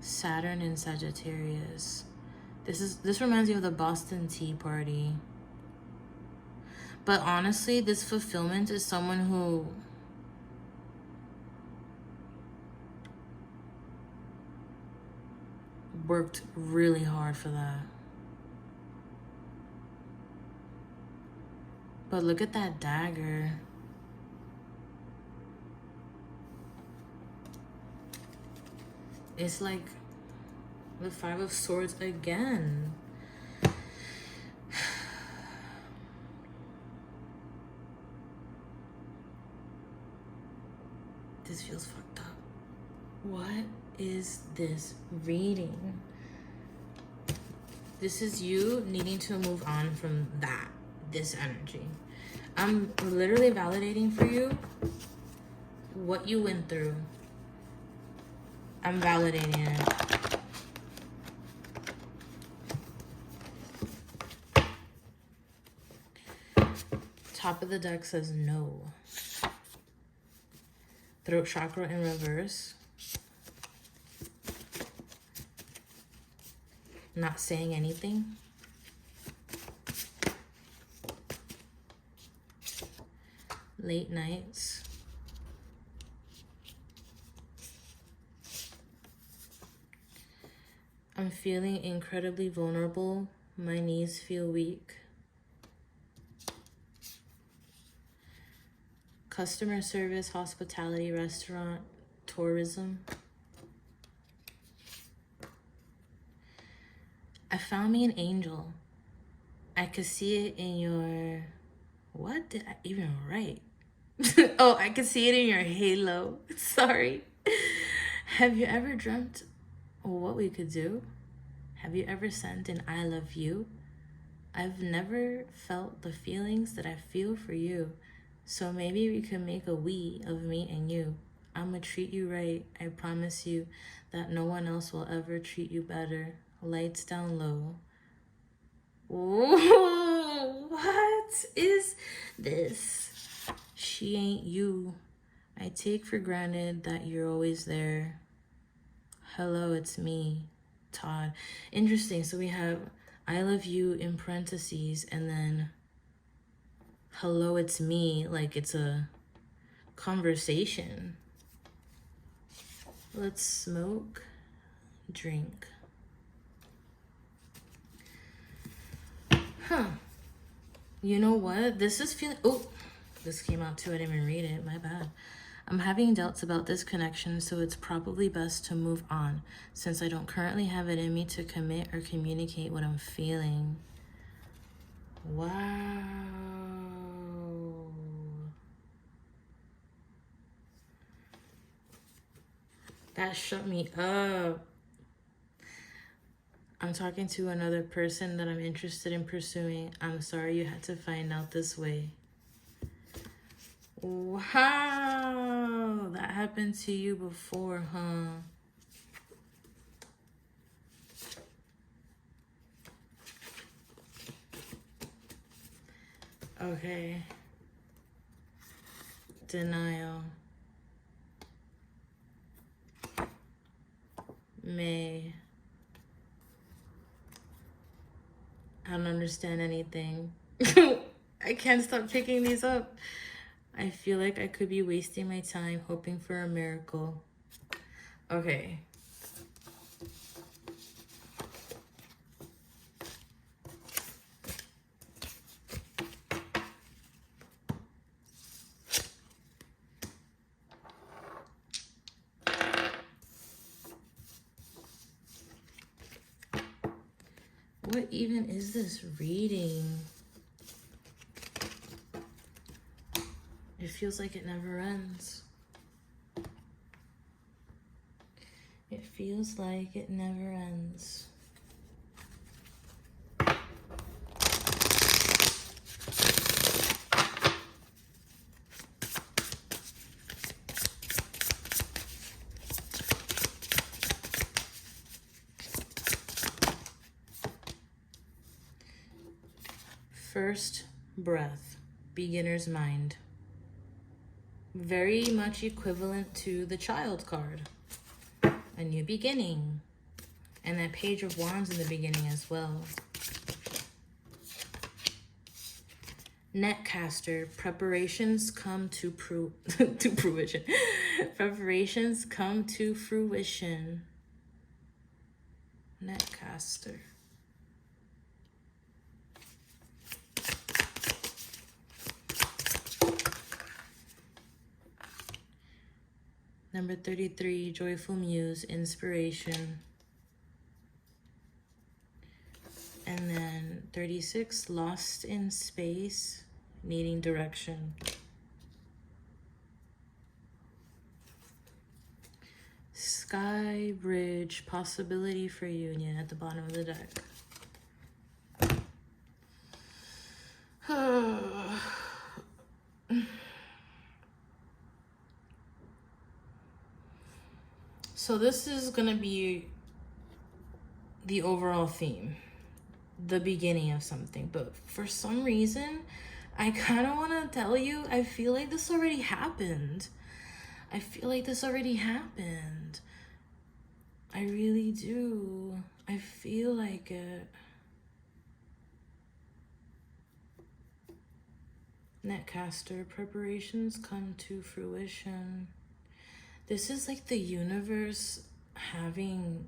Saturn in Sagittarius. This reminds me of the Boston Tea Party. But honestly, this fulfillment is someone who worked really hard for that. But look at that dagger. It's like the Five of Swords again. This feels fucked up. What is this reading? This is you needing to move on from this energy. I'm literally validating for you what you went through. I'm validating it. Top of the deck says no. Throat chakra in reverse. Not saying anything. Late nights. I'm feeling incredibly vulnerable. My knees feel weak. Customer service, hospitality, restaurant, tourism. I found me an angel. I could see it in your... What did I even write? Oh, I could see it in your halo. Sorry. Have you ever dreamt what we could do? Have you ever sent an I love you? I've never felt the feelings that I feel for you. So maybe we could make a we of me and you. I'ma treat you right. I promise you that no one else will ever treat you better. Lights down low. Whoa, what is this? She ain't you. I take for granted that you're always there. Hello, it's me, Todd. Interesting. So we have I love you in parentheses and then hello, it's me, like it's a conversation. Let's smoke, drink. Huh. You know what? This is feeling... Oh, this came out too. I didn't even read it. My bad. I'm having doubts about this connection, so it's probably best to move on, since I don't currently have it in me to commit or communicate what I'm feeling. Wow. That shut me up. I'm talking to another person that I'm interested in pursuing. I'm sorry you had to find out this way. Wow. That happened to you before, huh? Okay. Denial. May. I don't understand anything. I can't stop picking these up. I feel like I could be wasting my time hoping for a miracle. Okay. What even is this reading? It feels like it never ends. It feels like it never ends. First breath, beginner's mind. Very much equivalent to the child card. A new beginning. And that page of wands in the beginning as well. Netcaster, preparations come to fruition. Preparations come to fruition. Netcaster. Number 33, joyful muse, inspiration. And then 36, lost in space, needing direction. Sky bridge, possibility for union at the bottom of the deck. So this is gonna be the overall theme, the beginning of something, but for some reason I kind of want to tell you, I feel like this already happened. I feel like this already happened. I really do. I feel like it. Netcaster, preparations come to fruition. This is like the universe having,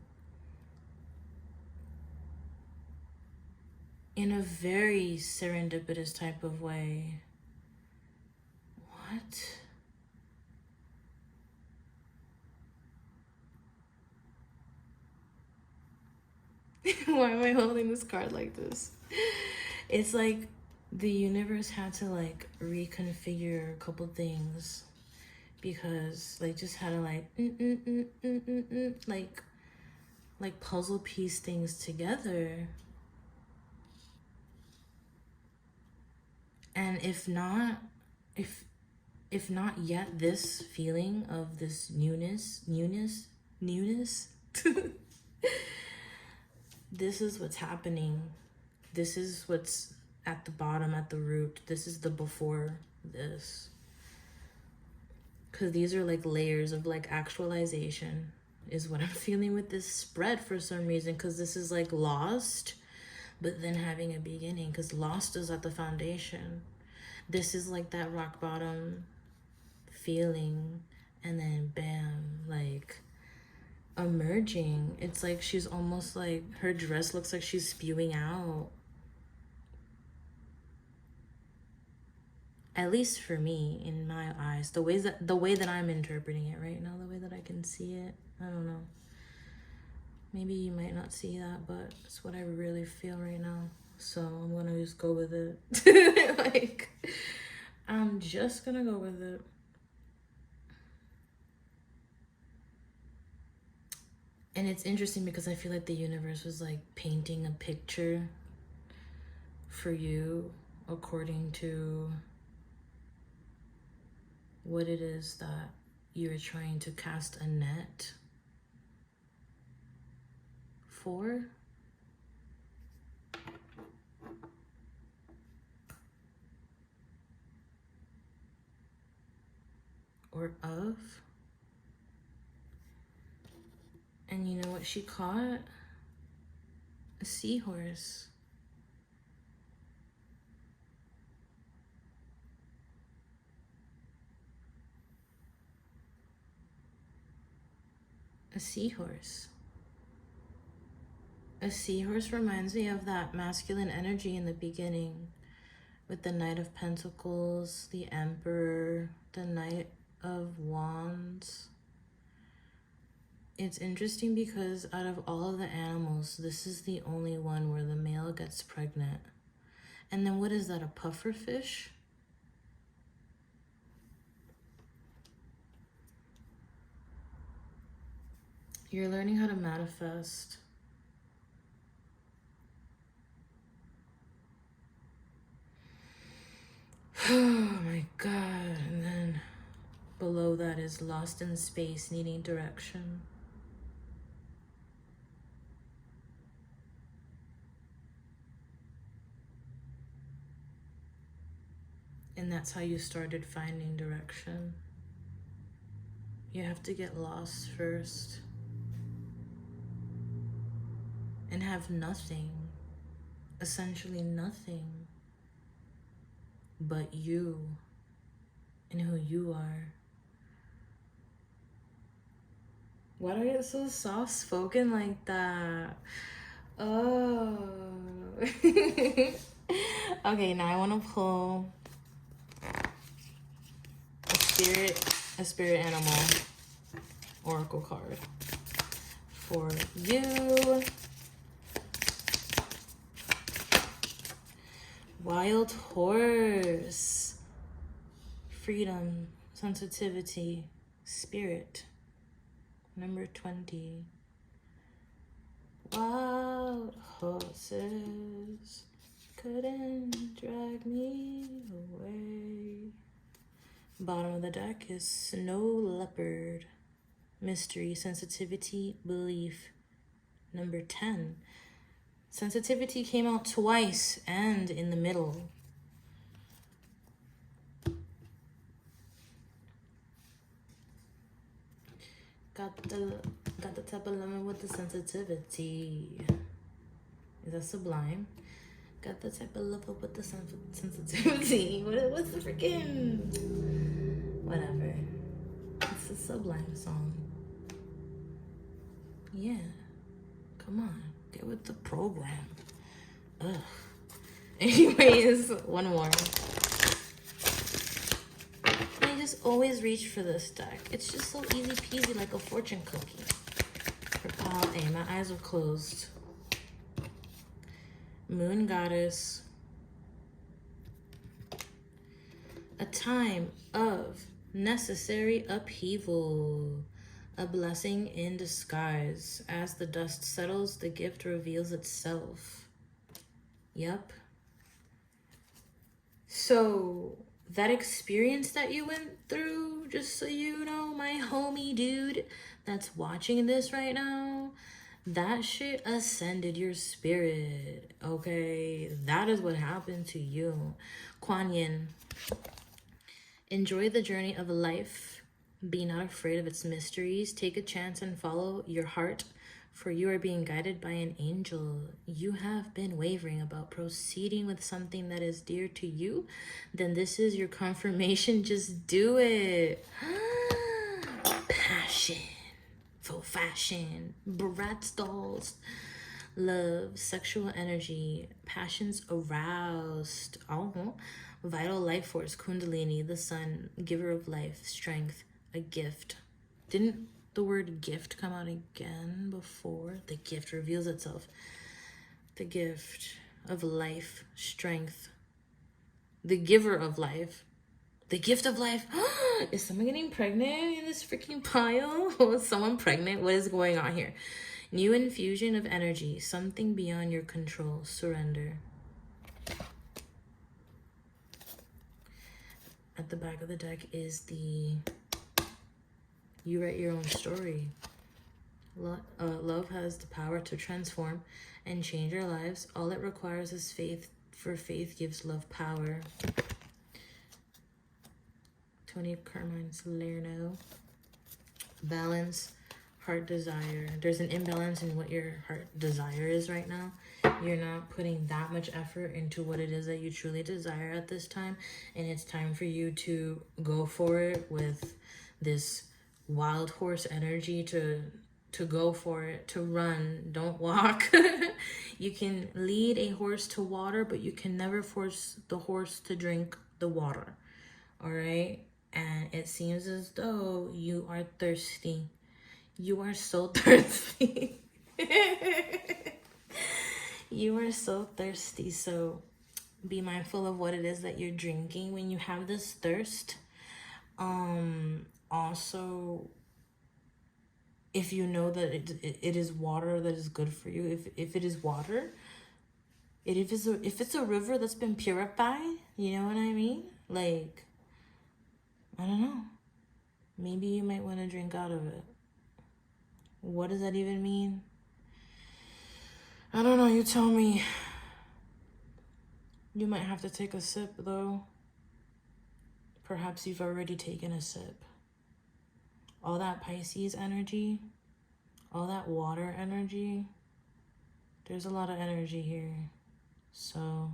in a very serendipitous type of way. What? Why am I holding this card like this? It's like the universe had to like reconfigure a couple things because like just had to like puzzle piece things together. And if not yet, this feeling of this newness, this is what's happening. This is what's at the bottom, at the root. This is the before this. Because these are like layers of like actualization is what I'm feeling with this spread for some reason. Because this is like lost, but then having a beginning. Because lost is at the foundation. This is like that rock bottom feeling. And then bam, like emerging. It's like she's almost like, her dress looks like she's spewing out. At least for me, in my eyes, the way that I'm interpreting it right now, the way that I can see it, I don't know. Maybe you might not see that, but it's what I really feel right now. So I'm gonna just go with it. Like, I'm just gonna go with it. And it's interesting because I feel like the universe was like painting a picture for you according to what it is that you're trying to cast a net for. Or of. And you know what she caught? A seahorse. A seahorse. A seahorse reminds me of that masculine energy in the beginning, with the Knight of Pentacles, the Emperor, the Knight of Wands. It's interesting because out of all of the animals, this is the only one where the male gets pregnant. And then what is that, a puffer fish? You're learning how to manifest. Oh my God. And then below that is lost in space, needing direction. And that's how you started finding direction. You have to get lost first. And have nothing, essentially nothing, but you and who you are. Why do I get so soft spoken like that? Oh. Okay, now I want to pull a spirit animal oracle card for you. Wild horse, freedom, sensitivity, spirit, number 20. Wild horses couldn't drag me away. Bottom of the deck is snow leopard, mystery, sensitivity, belief, number 10. Sensitivity came out twice and in the middle. Got the type of lemon with the sensitivity. Is that sublime? Got the type of lover with the sensitivity. What's the freaking... Whatever. It's a sublime song. Yeah. Come on. Get with the program. Ugh. Anyways, one more. I just always reach for this deck. It's just so easy peasy, like a fortune cookie. For pal A, my eyes are closed. Moon goddess. A time of necessary upheaval. A blessing in disguise. As the dust settles, the gift reveals itself. Yep. So, that experience that you went through, just so you know, my homie dude that's watching this right now, that shit ascended your spirit, okay? That is what happened to you. Kuan Yin. Enjoy the journey of life. Be not afraid of its mysteries. Take a chance and follow your heart, for you are being guided by an angel. You have been wavering about proceeding with something that is dear to you. Then this is your confirmation. Just do it. Passion. Faux fashion. Bratz dolls. Love. Sexual energy. Passions aroused. Vital life force. Kundalini. The sun. Giver of life. Strength. A gift. Didn't the word gift come out again before? The gift reveals itself. The gift of life, strength. The giver of life. The gift of life. Is someone getting pregnant in this freaking pile? Is someone pregnant? What is going on here? New infusion of energy. Something beyond your control. Surrender. At the back of the deck is the... You write your own story. Love has the power to transform and change our lives. All it requires is faith, for faith gives love power. Tony of Carmine's Lerno. Balance, heart desire. There's an imbalance in what your heart desire is right now. You're not putting that much effort into what it is that you truly desire at this time. And it's time for you to go for it with this wild horse energy to to go for it, to run, don't walk. You can lead a horse to water, but you can never force the horse to drink the water. All right? And it seems as though you are thirsty. You are so thirsty. You are so thirsty. So be mindful of what it is that you're drinking when you have this thirst. Also, if you know that it is water that is good for you, if it is water, if it's a river that's been purified, you know what I mean? Like, I don't know. Maybe you might want to drink out of it. What does that even mean? I don't know. You tell me. You might have to take a sip, though. Perhaps you've already taken a sip. All that Pisces energy, all that water energy, there's a lot of energy here. So,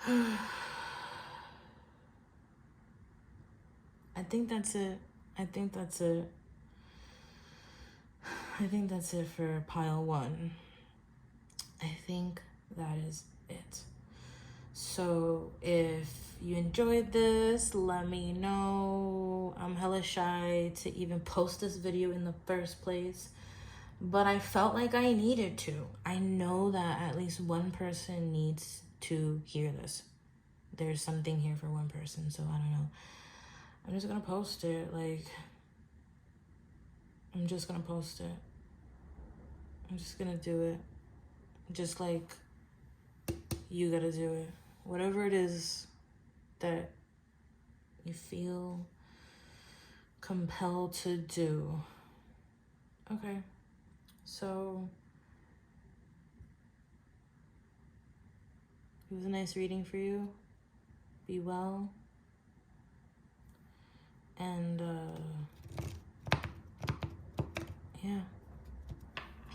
I think that's it. I think that's it for pile 1. I think that is it. So if you enjoyed this, let me know. I'm hella shy to even post this video in the first place, but I felt like I needed to. I know that at least one person needs to hear this. There's something here for one person, so I don't know. I'm just gonna post it. Like, I'm just gonna post it. I'm just gonna do it. Just like you gotta do it. Whatever it is that you feel compelled to do. Okay. So it was a nice reading for you. Be well. And yeah.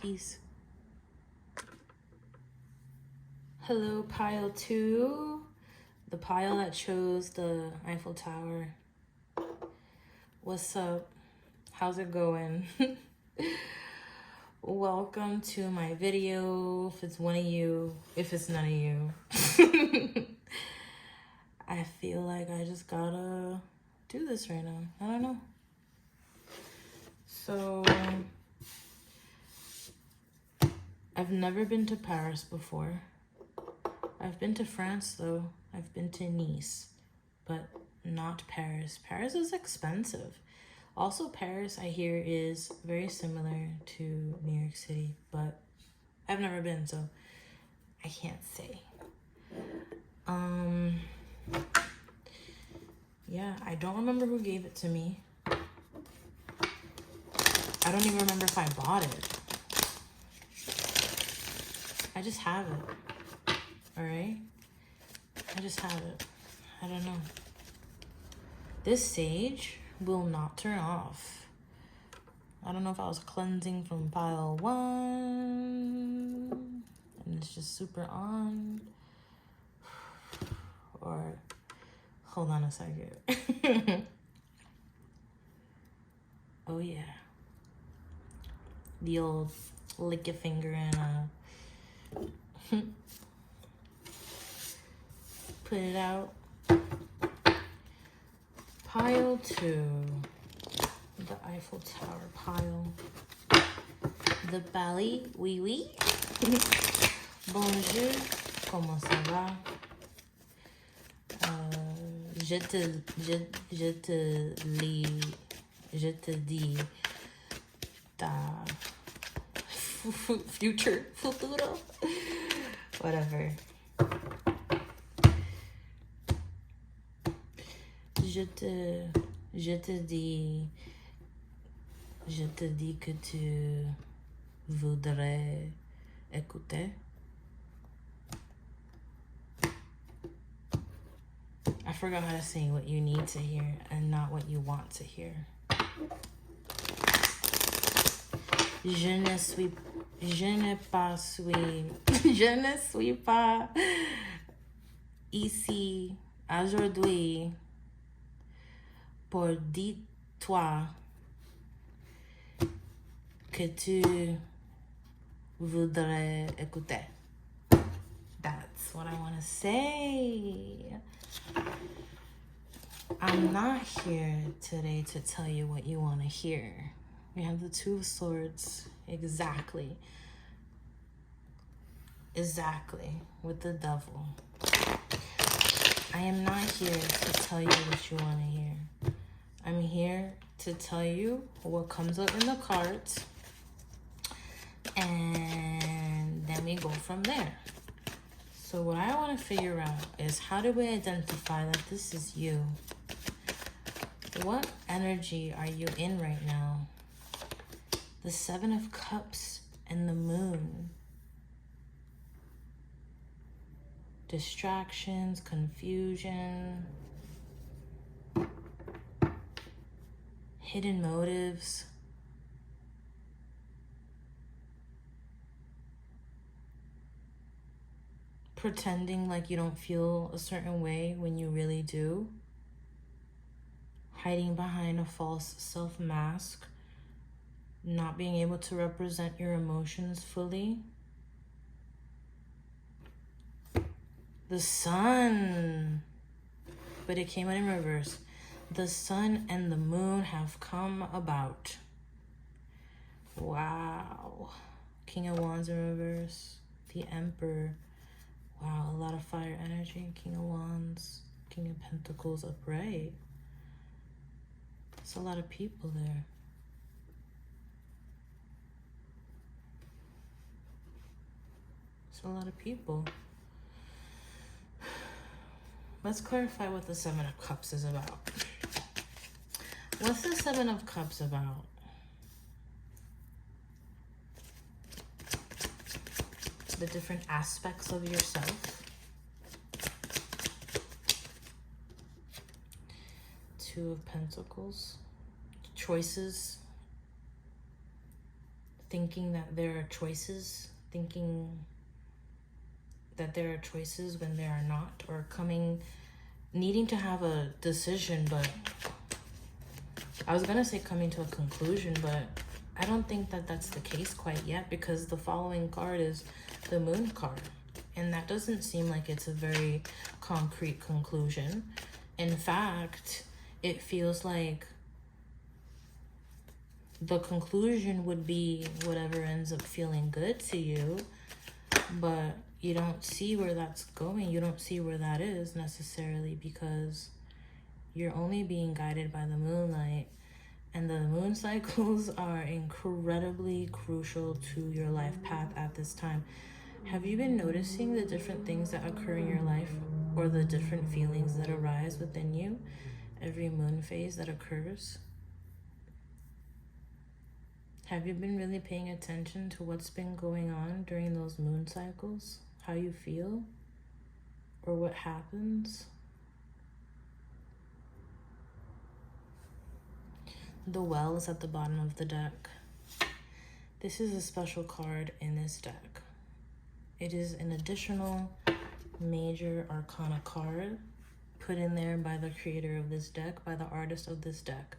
Peace. Hello, pile 2. The pile that chose the Eiffel Tower. What's up? How's it going? Welcome to my video. If it's one of you, if it's none of you. I feel like I just gotta do this right now. I don't know. So, I've never been to Paris before. I've been to France, though. I've been to Nice, but not Paris. Paris is expensive. Also, Paris, I hear, is very similar to New York City, but I've never been, so I can't say. Yeah, I don't remember who gave it to me. I don't even remember if I bought it. I just have it. Alright? I just have it. I don't know. This sage will not turn off. I don't know if I was cleansing from pile 1 and it's just super on. Or, hold on a second. Oh yeah. The old lick your finger and put it out. Pile 2. The Eiffel Tower pile. The Bali, oui oui. Bonjour, comment ça va? Je te dis ta futuro, whatever. Je te dis que tu voudrais écouter. I forgot how to say what you need to hear and not what you want to hear. Je ne suis pas ici aujourd'hui pour dire toi que tu voudrais écouter. That's what I want to say. I'm not here today to tell you what you want to hear. We have the Two of Swords. Exactly. With the Devil. I am not here to tell you what you want to hear. I'm here to tell you what comes up in the cards. And then we go from there. So what I want to figure out is, how do we identify that this is you? What energy are you in right now? The Seven of Cups and the Moon. Distractions, confusion, hidden motives. Pretending like you don't feel a certain way when you really do. Hiding behind a false self-mask. Not being able to represent your emotions fully. The Sun. But it came out in reverse. The Sun and the Moon have come about. Wow. King of Wands in reverse. The Emperor. Wow, a lot of fire energy. King of Wands. King of Pentacles upright. There's a lot of people there. There's a lot of people. Let's clarify what the Seven of Cups is about. What's the Seven of Cups about? The different aspects of yourself. Two of Pentacles. Choices. Thinking that there are choices. Thinking that there are choices when there are not, or needing to have a decision, but I was gonna say coming to a conclusion, but I don't think that that's the case quite yet, because the following card is the Moon card, and that doesn't seem like it's a very concrete conclusion. In fact, it feels like the conclusion would be whatever ends up feeling good to you, but you don't see where that's going. You don't see where that is necessarily, because you're only being guided by the moonlight. And the moon cycles are incredibly crucial to your life path at this time. Have you been noticing the different things that occur in your life, or the different feelings that arise within you every moon phase that occurs? Have you been really paying attention to what's been going on during those moon cycles? How you feel, or what happens? The Well is at the bottom of the deck. This is a special card in this deck. It is an additional major arcana card put in there by the creator of this deck, by the artist of this deck.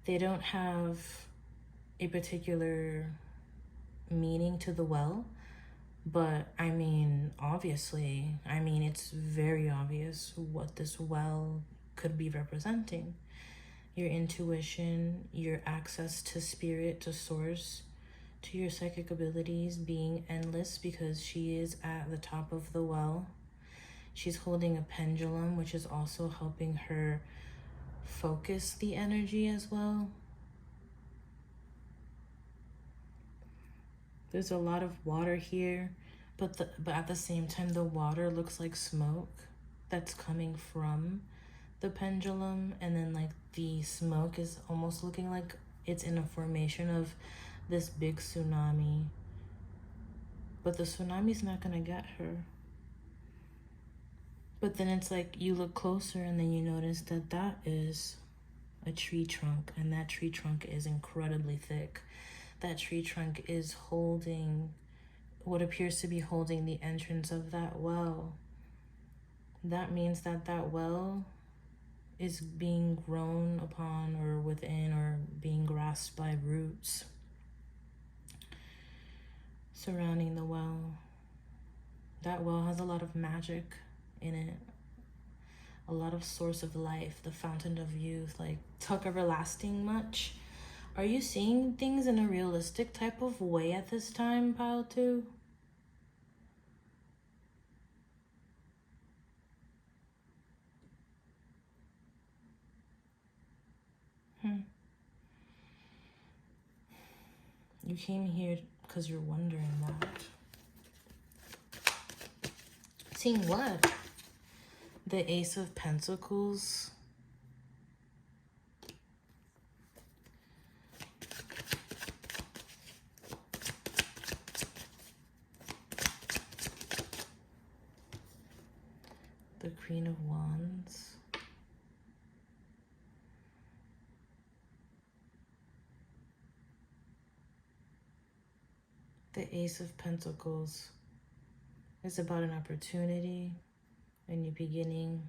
They don't have a particular meaning to the Well, but I mean, obviously, it's very obvious what this Well could be representing. Your intuition, your access to spirit, to source, to your psychic abilities being endless, because she is at the top of the Well. She's holding a pendulum, which is also helping her focus the energy as well. There's a lot of water here, but at the same time, the water looks like smoke that's coming from the pendulum, and then like the smoke is almost looking like it's in a formation of this big tsunami, but the tsunami's not gonna get her. But then it's like you look closer and then you notice that that is a tree trunk, and that tree trunk is incredibly thick. That tree trunk is holding what appears to be holding the entrance of that well. That means that that well is being grown upon, or within, or being grasped by roots. surrounding the well. That well has a lot of magic in it. A lot of source of life, the fountain of youth, like tuck everlasting much. Are you seeing things in a realistic type of way at this time, pile 2? You came here because you're wondering that. Seeing what? The Ace of Pentacles. The Queen of Wands. The Ace of Pentacles is about an opportunity, a new beginning.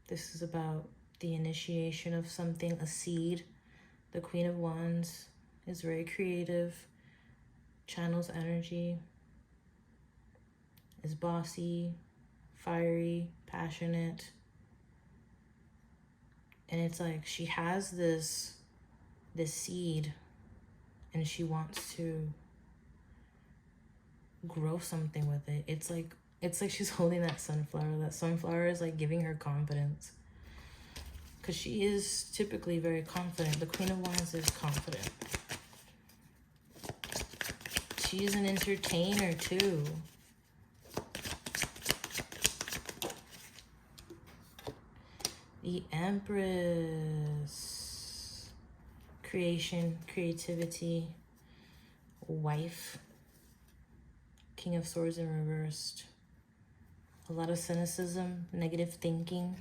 This is about the initiation of something, a seed. The Queen of Wands is very creative, channels energy, is bossy, fiery, passionate. And it's like she has this seed and she wants to grow something with it. It's like she's holding that sunflower. That sunflower is like giving her confidence, because she is typically very confident. The Queen of Wands is confident. She is an entertainer too. The Empress. Creation, creativity, wife. King of Swords in reversed. A lot of cynicism, negative thinking,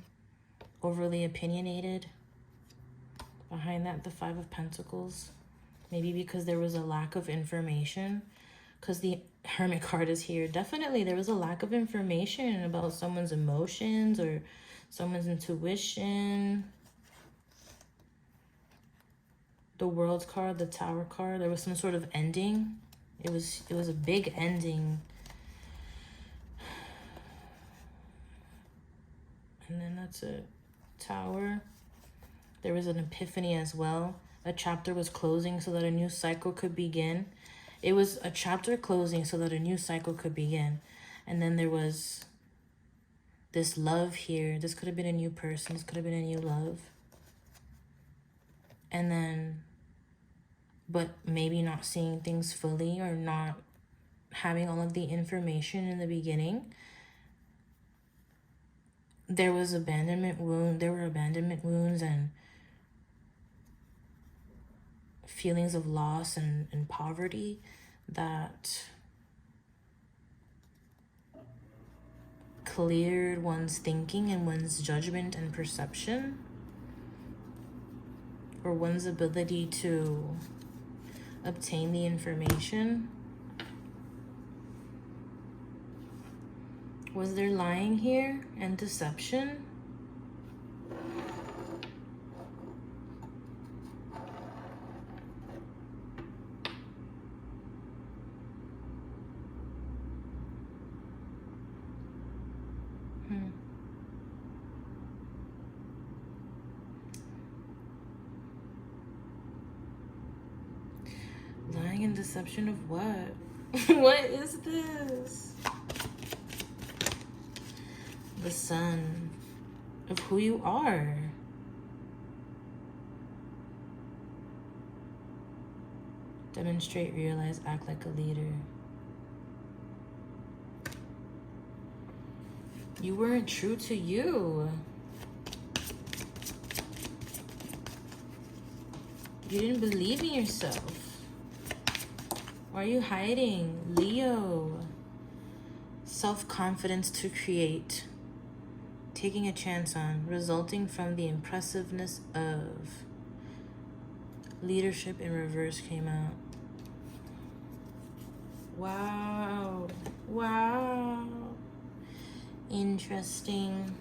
overly opinionated. Behind that, the Five of Pentacles. Maybe because there was a lack of information. Because the Hermit card is here. Definitely there was a lack of information about someone's emotions or someone's intuition. The World card, the Tower card. There was some sort of ending. It was a big ending. And then that's a Tower. There was an epiphany as well. A chapter was closing so that a new cycle could begin. It was a chapter closing so that a new cycle could begin. And then there was this love here. This could have been a new person. This could have been a new love. And then, but maybe not seeing things fully or not having all of the information in the beginning. There was abandonment wound. There were abandonment wounds and feelings of loss and poverty that cleared one's thinking and one's judgment and perception, or one's ability to obtain the information. Was there lying here and deception? Lying and deception of what? What is this? The Sun of who you are. Demonstrate, realize, act like a leader. You weren't true to you. You didn't believe in yourself. Why are you hiding? Leo. Self-confidence to create. Taking a chance on. Resulting from the impressiveness of. Leadership in reverse came out. Wow. Wow. Interesting.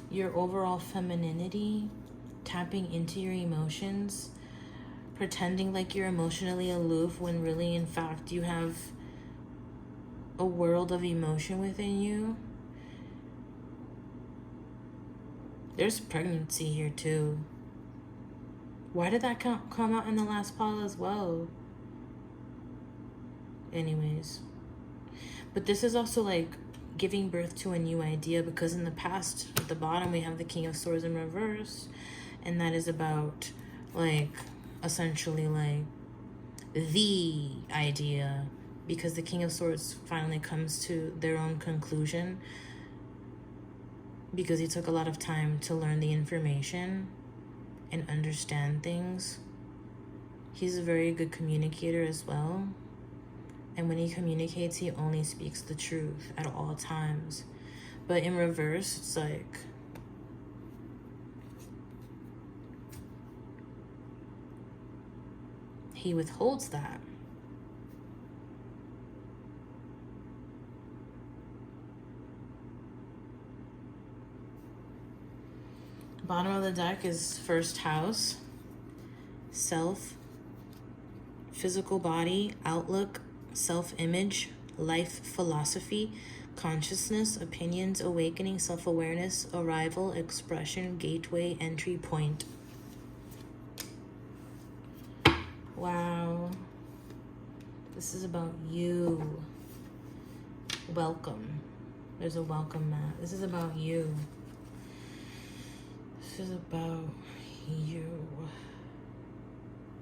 Your overall femininity. Tapping into your emotions. pretending like you're emotionally aloof when really, in fact, you have a world of emotion within you. There's pregnancy here too. Why did that come out in the last pile as well? Anyways. But this is also like giving birth to a new idea, because in the past, at the bottom, we have the King of Swords in reverse. And that is about like essentially like the idea, because the King of Swords finally comes to their own conclusion because he took a lot of time to learn the information and understand things. He's a very good communicator as well. And when he communicates, he only speaks the truth at all times. But in reverse, it's like he withholds that. Bottom of the deck is first house, self, physical body, outlook, self-image, life philosophy, consciousness, opinions, awakening, self-awareness, arrival, expression, gateway, entry point. Wow. This is about you. Welcome. There's a welcome mat. This is about you. This is about you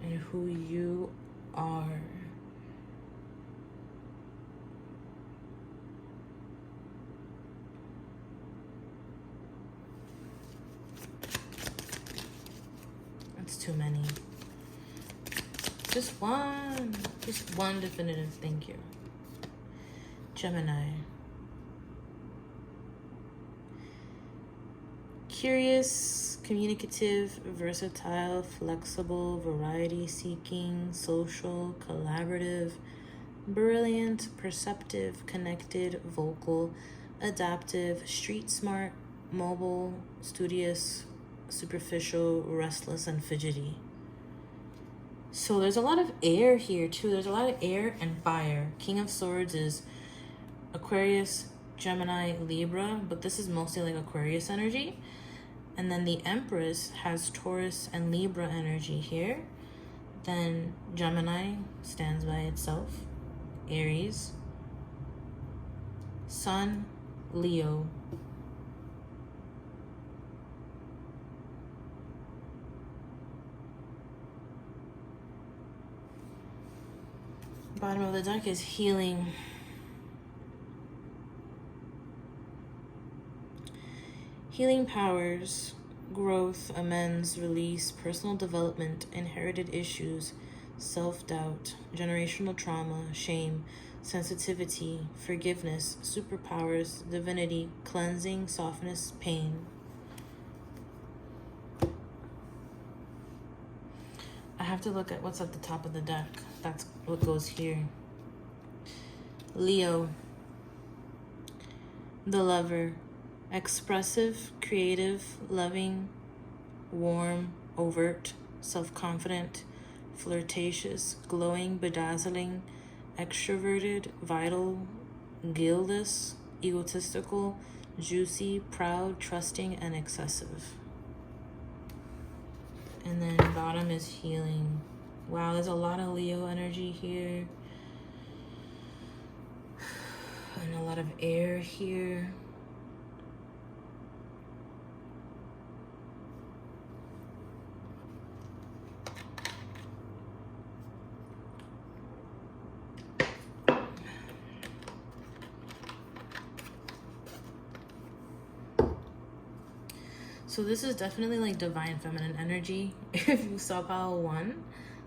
and who you are. That's too many. Just one definitive thank you. Gemini. Curious, communicative, versatile, flexible, variety-seeking, social, collaborative, brilliant, perceptive, connected, vocal, adaptive, street-smart, mobile, studious, superficial, restless, and fidgety. So there's a lot of air here too. There's a lot of air and fire. King of Swords is Aquarius, Gemini, Libra, but this is mostly like Aquarius energy. And then the Empress has Taurus and Libra energy here. Then Gemini stands by itself. Aries. Sun, Leo. Bottom of the deck is healing. Healing powers, growth, amends, release, personal development, inherited issues, self-doubt, generational trauma, shame, sensitivity, forgiveness, superpowers, divinity, cleansing, softness, pain. I have to look at what's at the top of the deck. That's what goes here. Leo, the Lover. Expressive, creative, loving, warm, overt, self-confident, flirtatious, glowing, bedazzling, extroverted, vital, guileless, egotistical, juicy, proud, trusting, and excessive. And then bottom is healing. Wow, there's a lot of Leo energy here. And a lot of air here. So this is definitely like divine feminine energy. If you saw pile 1,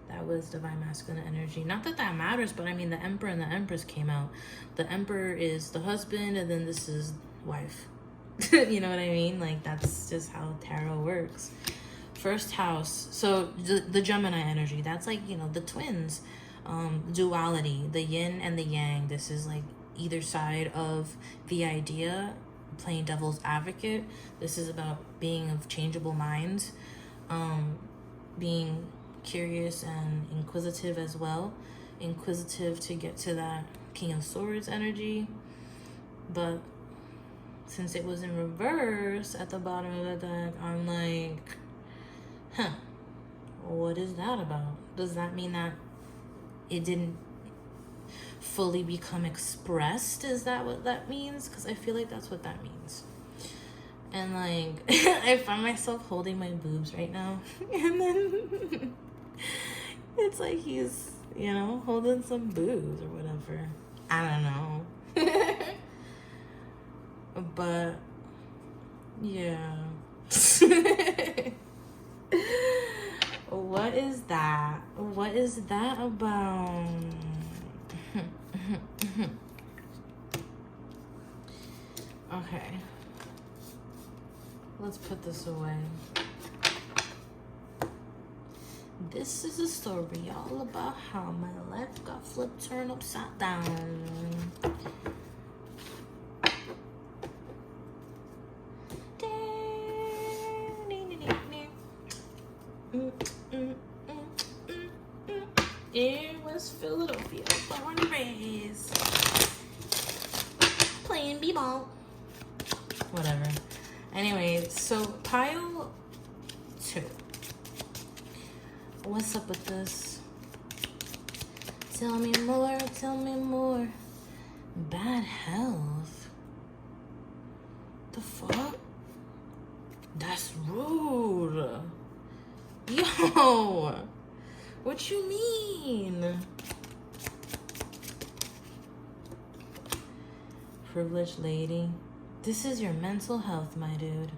that was divine masculine energy. Not that that matters, but I mean the Emperor and the Empress came out. The Emperor is the husband, and then this is wife. You know what I mean? Like that's just how tarot works. First house. So the Gemini energy. That's like, you know, the twins. Duality, the yin and the yang. This is like either side of the idea. Playing devil's advocate. This is about being of changeable minds, being curious and inquisitive as well. Inquisitive to get to that King of Swords energy. But since it was in reverse at the bottom of the deck, I'm like, what is that about? Does that mean that it didn't fully become expressed? Is that what that means? Because I feel like that's what that means. And like, I find myself holding my boobs right now. And then it's like he's, you know, holding some boobs or whatever. I don't know. But yeah. What is that? What is that about? Okay. Let's put this away. This is a story all about how my life got flipped, turned upside down. It was Philadelphia, born and raised, playing b-ball. Whatever. Anyway, so pile 2. What's up with this? Tell me more, tell me more. Bad health? The fuck? That's rude. Yo! What you mean? Privileged lady. This is your mental health, my dude.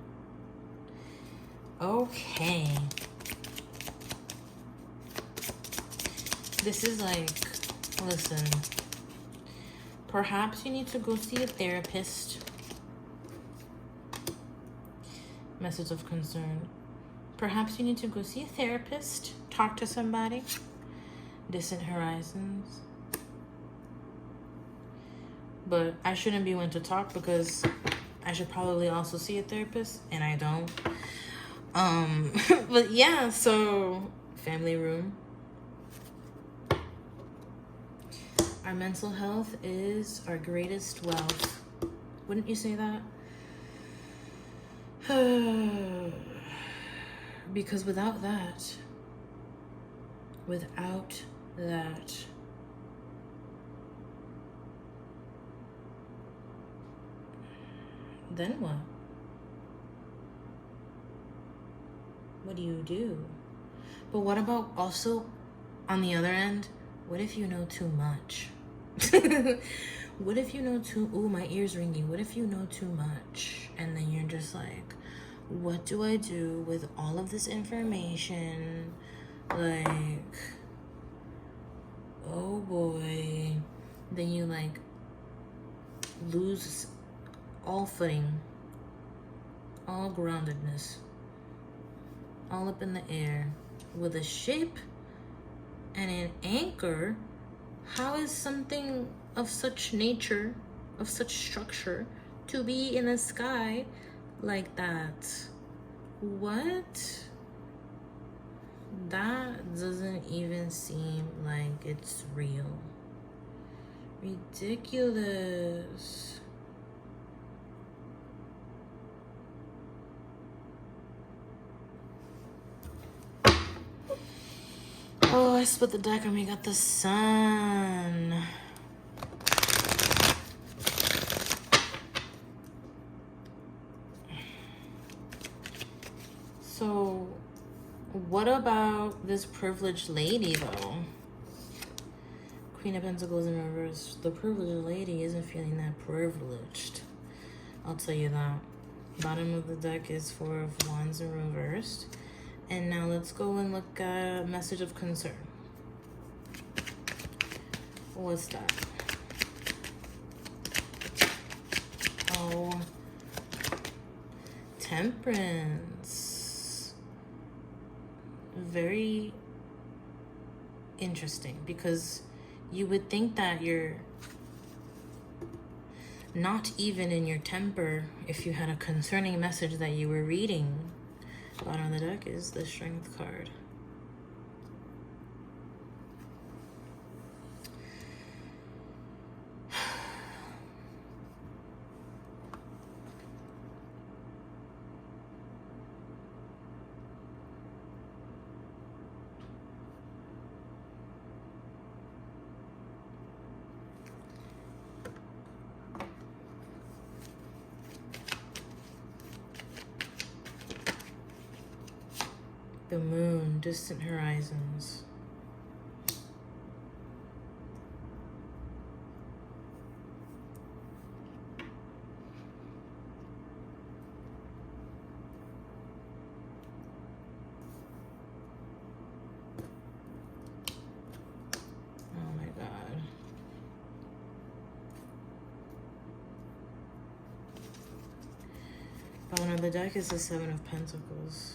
Okay. This is like, listen. Perhaps you need to go see a therapist. Message of concern. Perhaps you need to go see a therapist. Talk to somebody. Distant horizons. But I shouldn't be one to talk because I should probably also see a therapist, and I don't. But yeah, so family room. Our mental health is our greatest wealth. Wouldn't you say that? Because without that, then what? What do you do? But what about also, on the other end, what if you know too much? What if you know too, ooh, my ear's ringing. What if you know too much? And then you're just like, what do I do with all of this information? Like, oh boy. Then you like lose all footing, all groundedness, all up in the air. With a ship and an anchor, how is something of such nature, of such structure, to be in the sky like that? What? That doesn't even seem like it's real. Ridiculous. Oh, I split the deck and we got the sun. So, what about this privileged lady, though? Queen of Pentacles in reverse. The privileged lady isn't feeling that privileged. I'll tell you that. Bottom of the deck is 4 of Wands in reversed. And now let's go and look at message of concern. What's that? Oh, Temperance. Very interesting, because you would think that you're not even in your temper if you had a concerning message that you were reading. Bottom of the deck is the Strength card. The moon, distant horizons. Oh my God. Bottom of the deck is the Seven of Pentacles.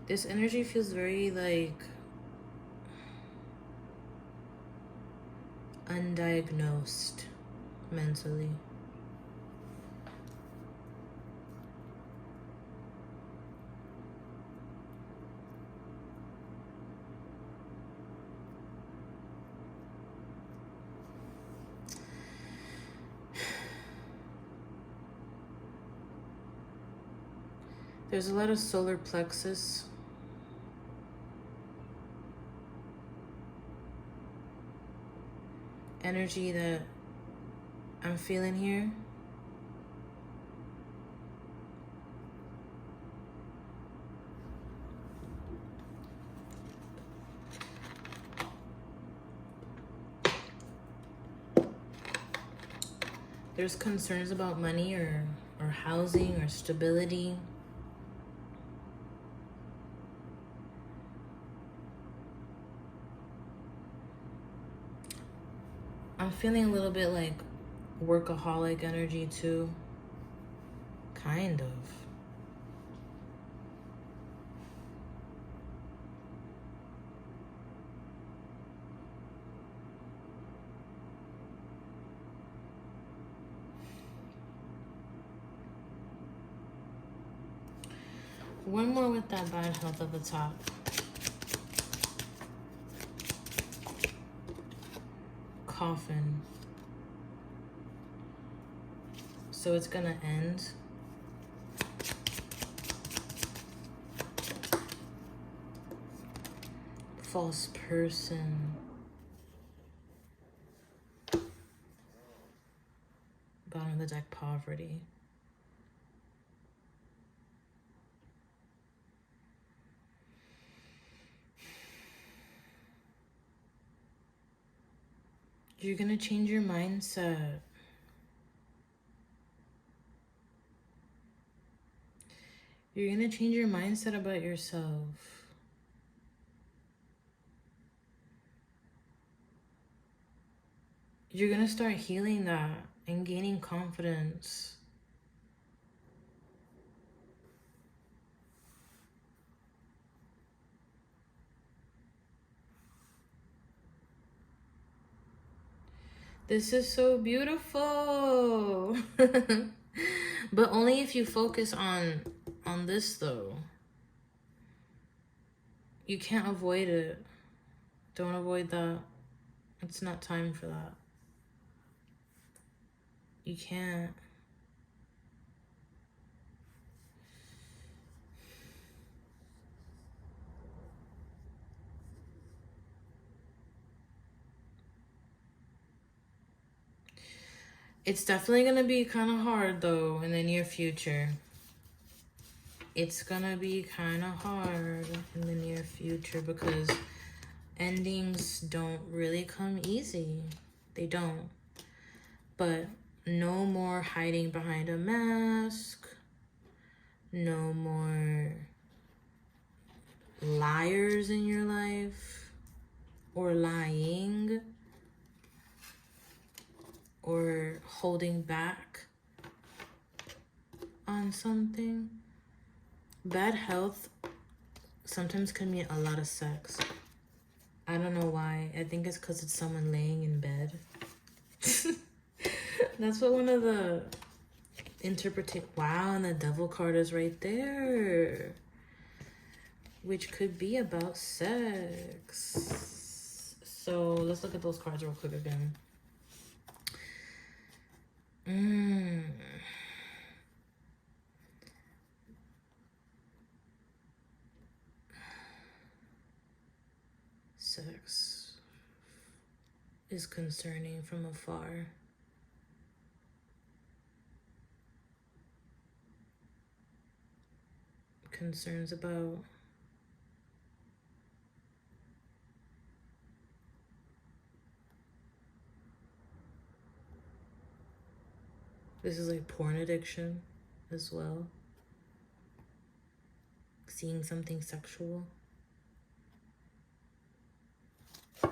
This energy feels very like undiagnosed mentally. There's a lot of solar plexus. Energy that I'm feeling here. There's concerns about money or housing or stability. I'm feeling a little bit like workaholic energy too. Kind of. One more with that bad health at the top. Coffin. So it's gonna end. False person. Bottom of the deck, poverty. You're gonna change your mindset. You're gonna change your mindset about yourself. You're gonna start healing that and gaining confidence. This is so beautiful. But only if you focus on this though. You can't avoid it. Don't avoid that. It's not time for that. You can't. It's definitely going to be kind of hard, though, in the near future. It's going to be kind of hard in the near future because endings don't really come easy. They don't. But no more hiding behind a mask. No more liars in your life. Or lying. Or holding back on something. Bad health sometimes can mean a lot of sex. I don't know why. I think it's because it's someone laying in bed. That's what one of the wow, and the devil card is right there. Which could be about sex. So let's look at those cards real quick again. sex is concerning from afar. Concerns about this is like porn addiction as well. Seeing something sexual. I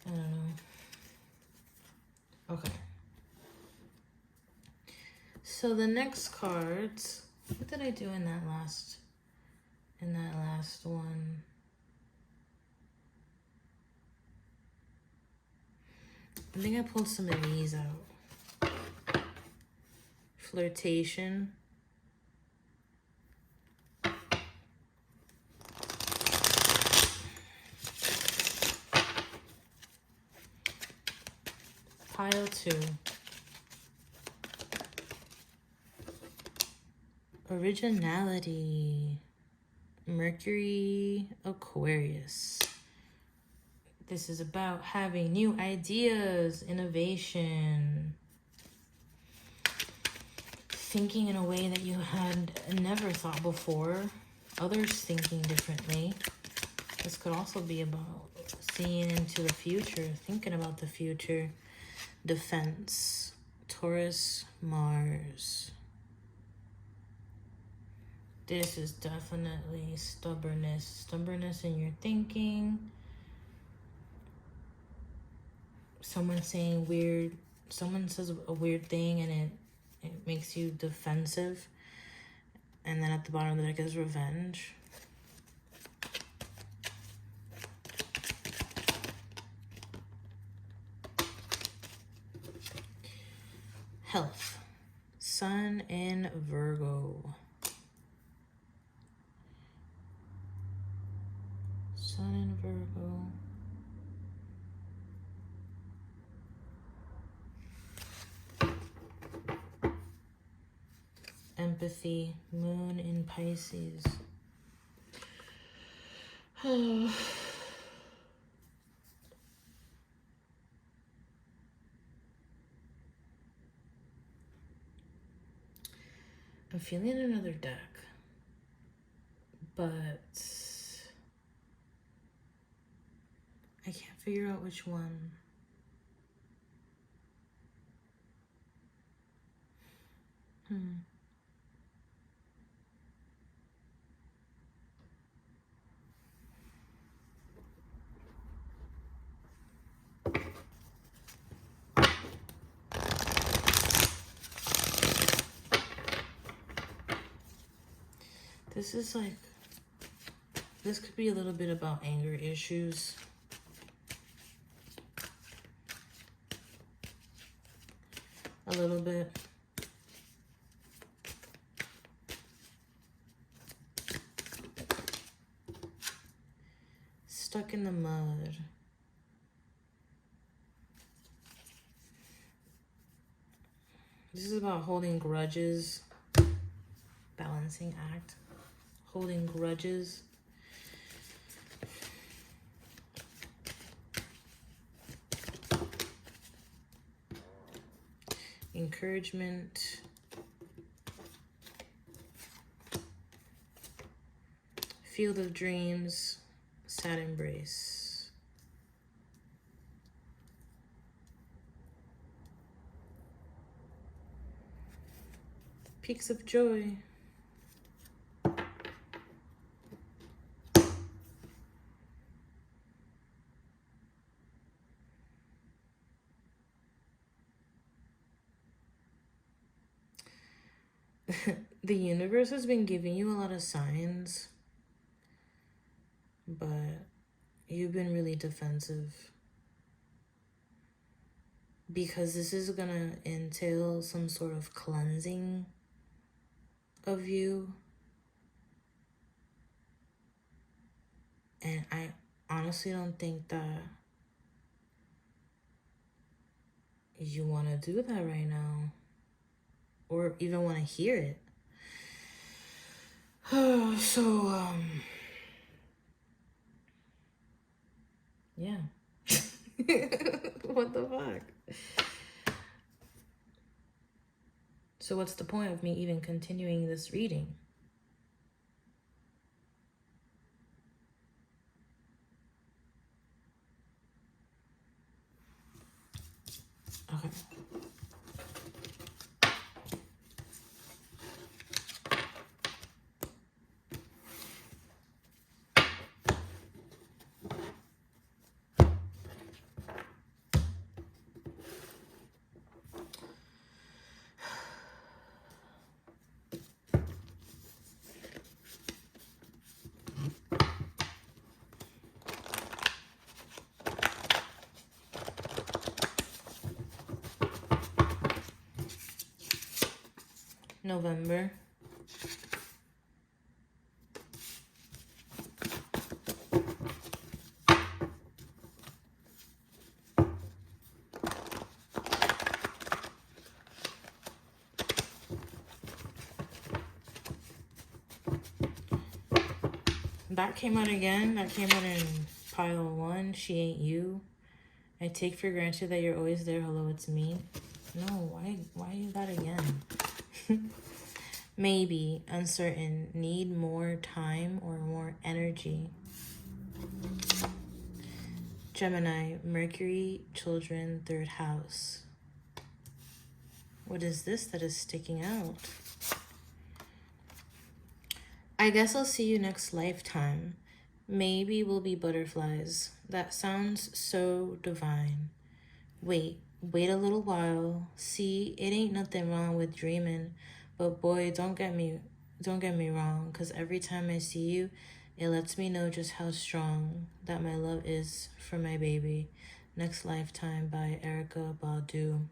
don't know. Okay. So the next cards, what did I do in that last one? I think I pulled some of these out. Flirtation. Pile 2. Originality. Mercury, Aquarius. This is about having new ideas, innovation, thinking in a way that you had never thought before, others thinking differently. This could also be about seeing into the future, thinking about the future. Defense, Taurus, Mars. This is definitely stubbornness. Stubbornness in your thinking. Someone says a weird thing and it makes you defensive. And then at the bottom of the deck is revenge. Health. Sun in Virgo. Sun in Virgo. Empathy. Moon in Pisces. I'm feeling another deck, but I can't figure out which one. This is like, this could be a little bit about anger issues. A little bit. Stuck in the mud. This is about holding grudges. Balancing act. Holding grudges. Encouragement. Field of dreams. Sad embrace. Peaks of joy. The universe has been giving you a lot of signs, but you've been really defensive because this is gonna entail some sort of cleansing of you. And I honestly don't think that you want to do that right now or even want to hear it. So Yeah. What the fuck? So what's the point of me even continuing this reading? Okay. November. That came out again. That came out in pile 1. She ain't you. I take for granted that you're always there. Hello, it's me. No, why that again? Maybe, uncertain, need more time or more energy. Gemini, Mercury, children, 3rd house. What is this that is sticking out? I guess I'll see you next lifetime. Maybe we'll be butterflies. That sounds so divine. Wait a little while. See, it ain't nothing wrong with dreaming. But boy, don't get me wrong, because every time I see you, it lets me know just how strong that my love is for my baby. Next Lifetime by Erica Badu.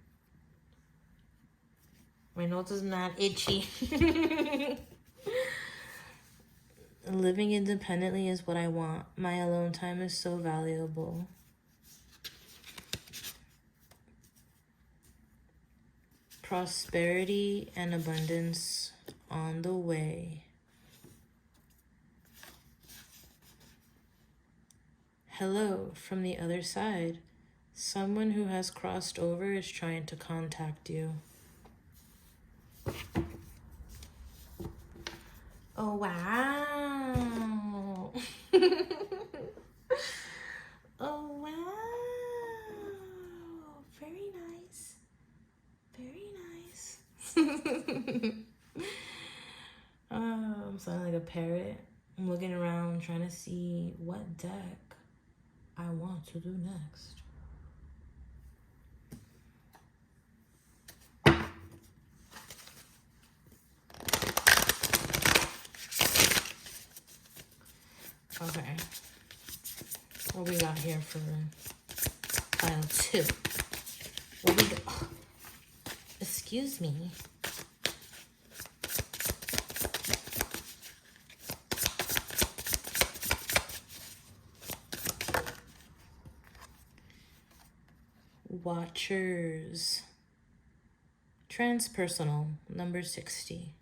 My nose is not itchy. Living independently is what I want. My alone time is so valuable. Prosperity and abundance on the way. Hello from the other side. Someone who has crossed over is trying to contact you. Oh, wow. Oh, wow. Very nice. Very nice. I'm sounding like a parrot. I'm looking around trying to see what deck I want to do next. Okay. What we got here for pile 2? What we got? Oh, excuse me. Watchers. Transpersonal, number 60.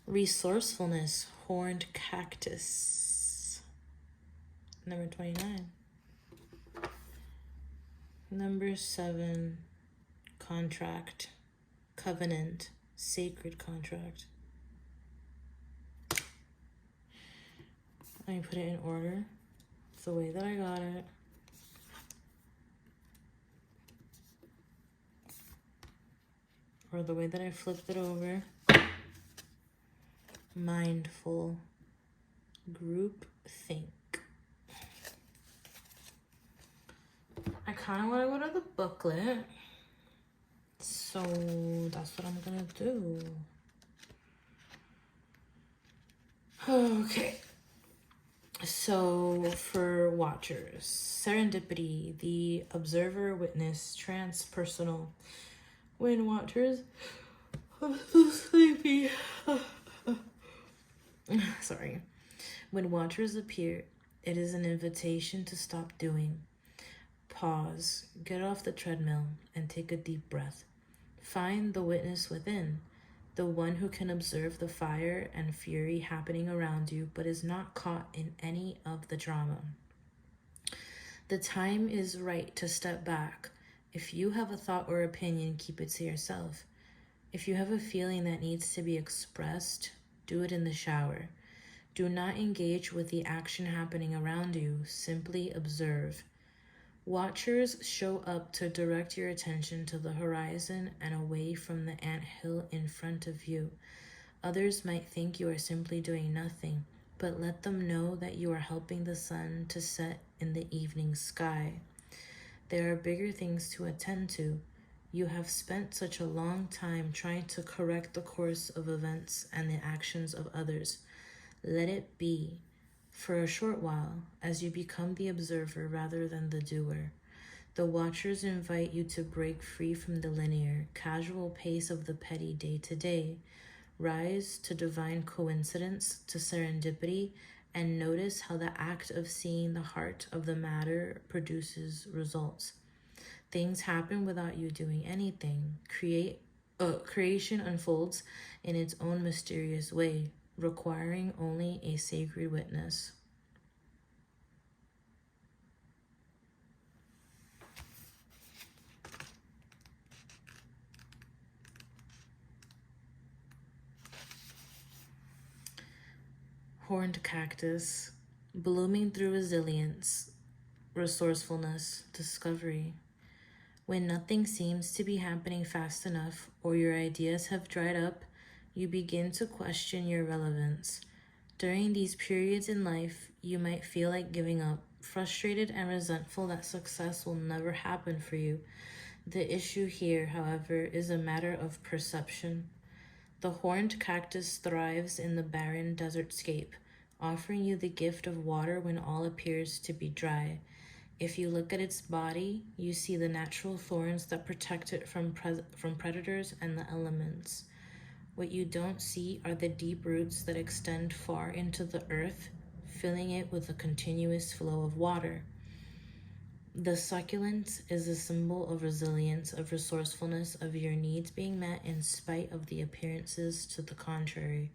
Resourcefulness, horned cactus. Number 29. Number 7, contract, covenant, sacred contract. Let me put it in order. It's the way that I got it. Or the way that I flipped it over. Mindful. Group think. I kind of want to go to the booklet. So that's what I'm going to do. Okay. So for watchers, serendipity, the observer, witness, transpersonal. When watchers, I'm so sleepy. Sorry. When watchers appear, it is an invitation to stop doing. Pause, get off the treadmill, and take a deep breath. Find the witness within, the one who can observe the fire and fury happening around you, but is not caught in any of the drama. The time is right to step back. If you have a thought or opinion, keep it to yourself. If you have a feeling that needs to be expressed, do it in the shower. Do not engage with the action happening around you. Simply observe. Watchers show up to direct your attention to the horizon and away from the anthill in front of you. Others might think you are simply doing nothing, but let them know that you are helping the sun to set in the evening sky. There are bigger things to attend to. You have spent such a long time trying to correct the course of events and the actions of others. Let it be. For a short while, as you become the observer rather than the doer. The watchers invite you to break free from the linear, casual pace of the petty day-to-day. Rise to divine coincidence, to serendipity, and notice how the act of seeing the heart of the matter produces results. Things happen without you doing anything. Creation unfolds in its own mysterious way, requiring only a sacred witness. Horned cactus, blooming through resilience, resourcefulness, discovery. When nothing seems to be happening fast enough or your ideas have dried up, you begin to question your relevance. During these periods in life, you might feel like giving up, frustrated and resentful that success will never happen for you. The issue here, however, is a matter of perception. The horned cactus thrives in the barren desertscape, offering you the gift of water when all appears to be dry. If you look at its body, you see the natural thorns that protect it from predators and the elements. What you don't see are the deep roots that extend far into the earth, filling it with a continuous flow of water. The succulent is a symbol of resilience, of resourcefulness, of your needs being met in spite of the appearances to the contrary.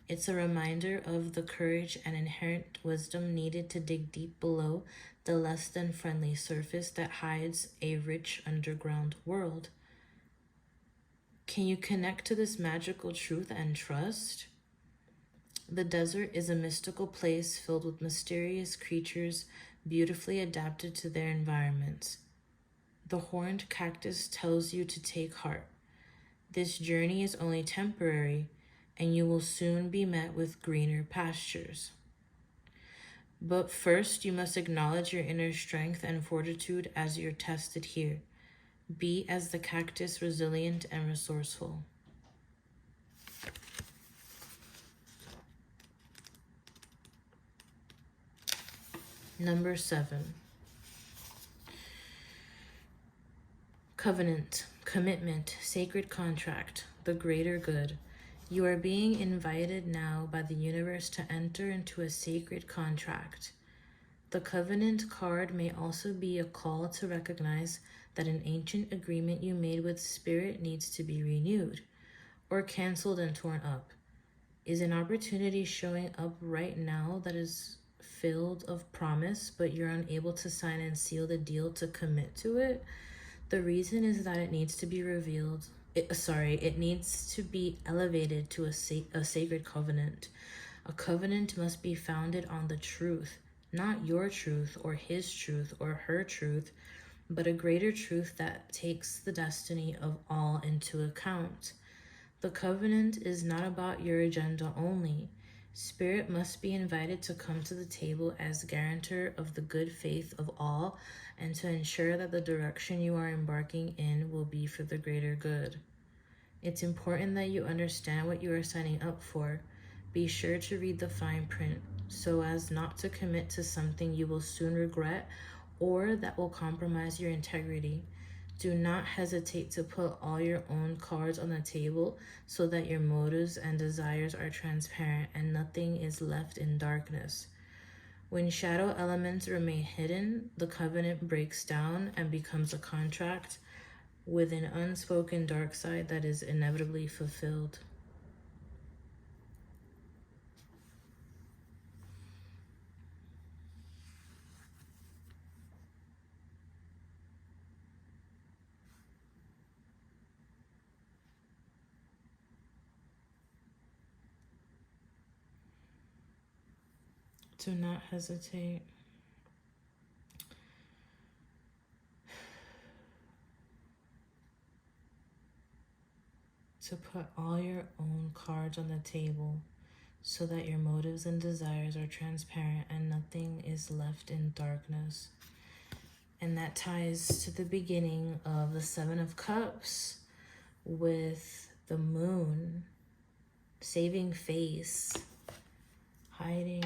It's a reminder of the courage and inherent wisdom needed to dig deep below the less than friendly surface that hides a rich underground world. Can you connect to this magical truth and trust? The desert is a mystical place filled with mysterious creatures beautifully adapted to their environments. The horned cactus tells you to take heart. This journey is only temporary, and you will soon be met with greener pastures. But first, you must acknowledge your inner strength and fortitude as you're tested here. Be as the cactus, resilient and resourceful. Number 7. Covenant, commitment, sacred contract, the greater good. You are being invited now by the universe to enter into a sacred contract. The covenant card may also be a call to recognize that an ancient agreement you made with spirit needs to be renewed or canceled and torn up. Is an opportunity showing up right now that is filled of promise, but you're unable to sign and seal the deal to commit to it? The reason is that it needs to be revealed. It needs to be elevated to a sacred covenant. A covenant must be founded on the truth, not your truth or his truth or her truth, but a greater truth that takes the destiny of all into account. The covenant is not about your agenda only. Spirit must be invited to come to the table as guarantor of the good faith of all and to ensure that the direction you are embarking in will be for the greater good. It's important that you understand what you are signing up for. Be sure to read the fine print so as not to commit to something you will soon regret or that will compromise your integrity. Do not hesitate to put all your own cards on the table so that your motives and desires are transparent and nothing is left in darkness. When shadow elements remain hidden, the covenant breaks down and becomes a contract with an unspoken dark side that is inevitably fulfilled. Do not hesitate. To put all your own cards on the table so that your motives and desires are transparent and nothing is left in darkness. And that ties to the beginning of the Seven of Cups with the moon, saving face, hiding.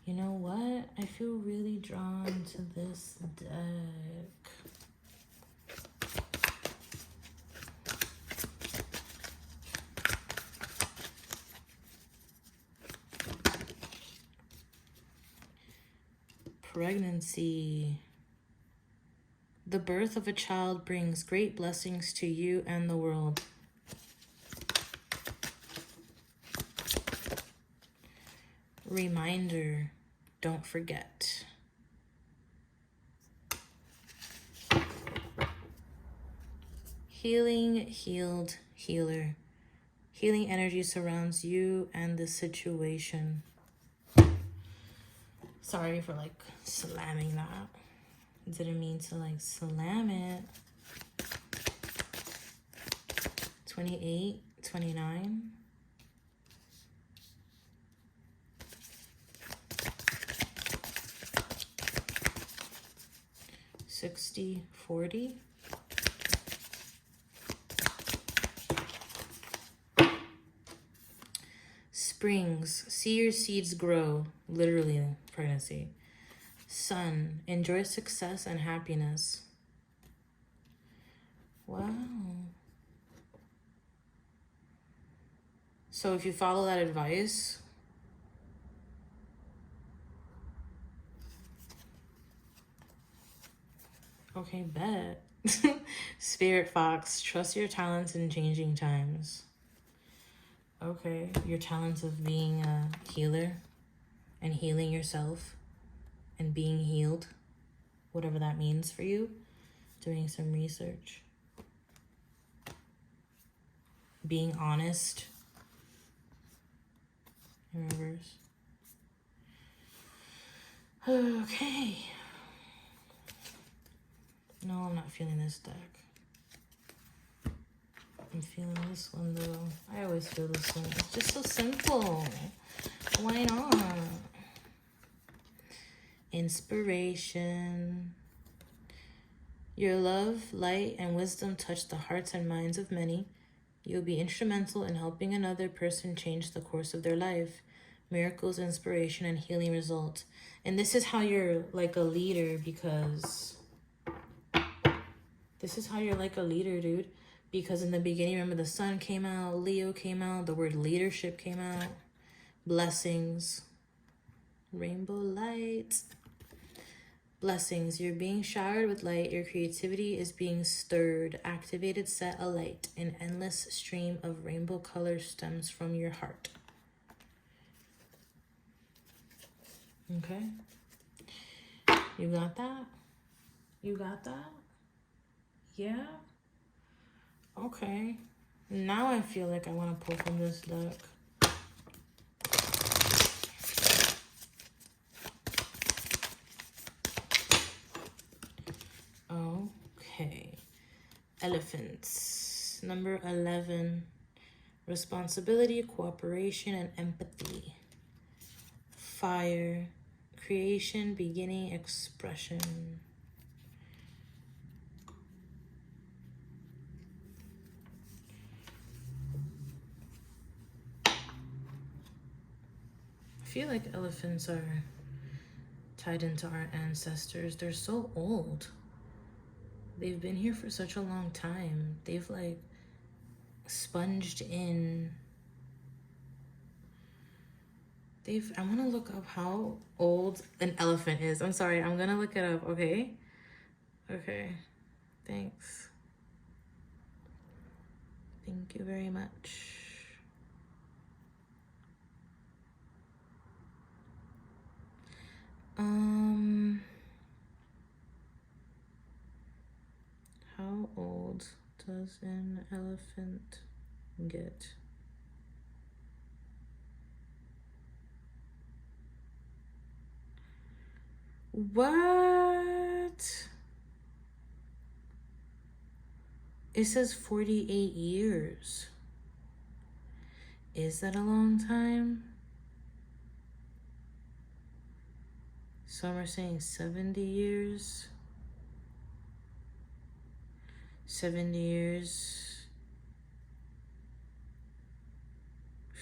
You know what? I feel really drawn to this deck. Pregnancy. The birth of a child brings great blessings to you and the world. Reminder, don't forget. Healing, healed, healer. Healing energy surrounds you and the situation. Sorry for like slamming that. Didn't mean to like slam it. 28, 29. 60, 40. Springs, see your seeds grow, literally pregnancy. Sun, enjoy success and happiness. Wow. So if you follow that advice, okay, bet. Spirit Fox, trust your talents in changing times. Okay, your talents of being a healer and healing yourself and being healed, whatever that means for you. Doing some research. Being honest. In reverse. Okay. No, I'm not feeling this deck. I'm feeling this one though. I always feel this one. It's just so simple. Why not? Inspiration. Your love, light, and wisdom touch the hearts and minds of many. You'll be instrumental in helping another person change the course of their life. Miracles, inspiration, and healing result. And this is how you're like a leader, because this is how you're like a leader, dude. Because in the beginning, remember, the sun came out, Leo came out, the word leadership came out, blessings, rainbow light. Blessings, you're being showered with light, your creativity is being stirred, activated, set alight. An endless stream of rainbow colors stems from your heart. Okay? You got that? You got that? Yeah? Okay. Now I feel like I want to pull from this deck. Okay. Elephants. Number 11. Responsibility, cooperation, and empathy. Fire. Creation, beginning, expression. I feel like elephants are tied into our ancestors. They're so old. They've been here for such a long time. They've like sponged in. I want to look up how old an elephant is. I'm sorry, I'm gonna look it up, okay? Okay. Thanks. Thank you very much. How old does an elephant get? What? It says 48 years. Is that a long time? Some are saying 70 years. 70 years.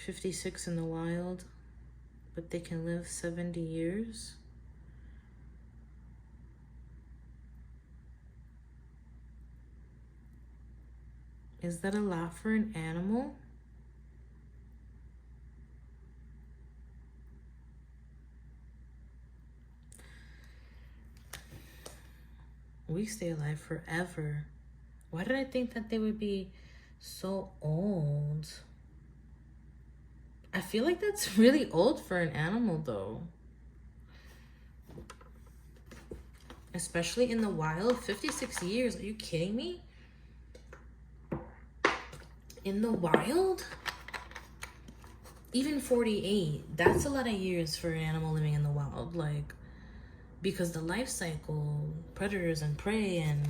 56 in the wild, but they can live 70 years. Is that a lot for an animal? We stay alive forever. Why did I think that they would be so old? I feel like that's really old for an animal though. Especially in the wild, 56 years. Are you kidding me? In the wild? Even 48. That's a lot of years for an animal living in the wild. Like, because the life cycle, predators and prey, and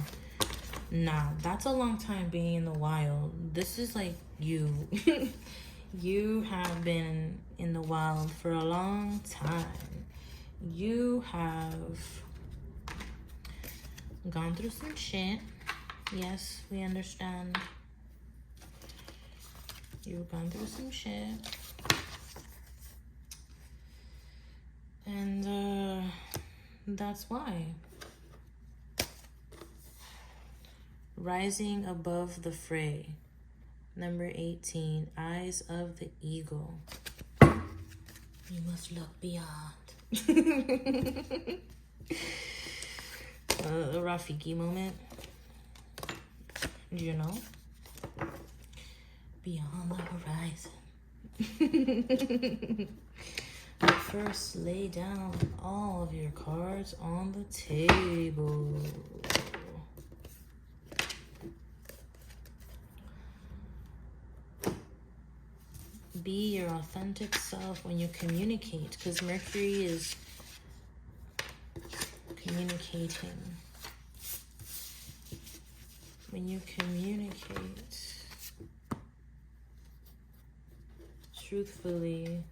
nah, that's a long time being in the wild. This is like you. You have been in the wild for a long time. You have gone through some shit. Yes, we understand. You've gone through some shit. And that's why. Rising above the fray. Number 18, eyes of the eagle. You must look beyond. A Rafiki moment. You know? Beyond the horizon. But first, lay down all of your cards on the table. Be your authentic self when you communicate, because Mercury is communicating. When you communicate truthfully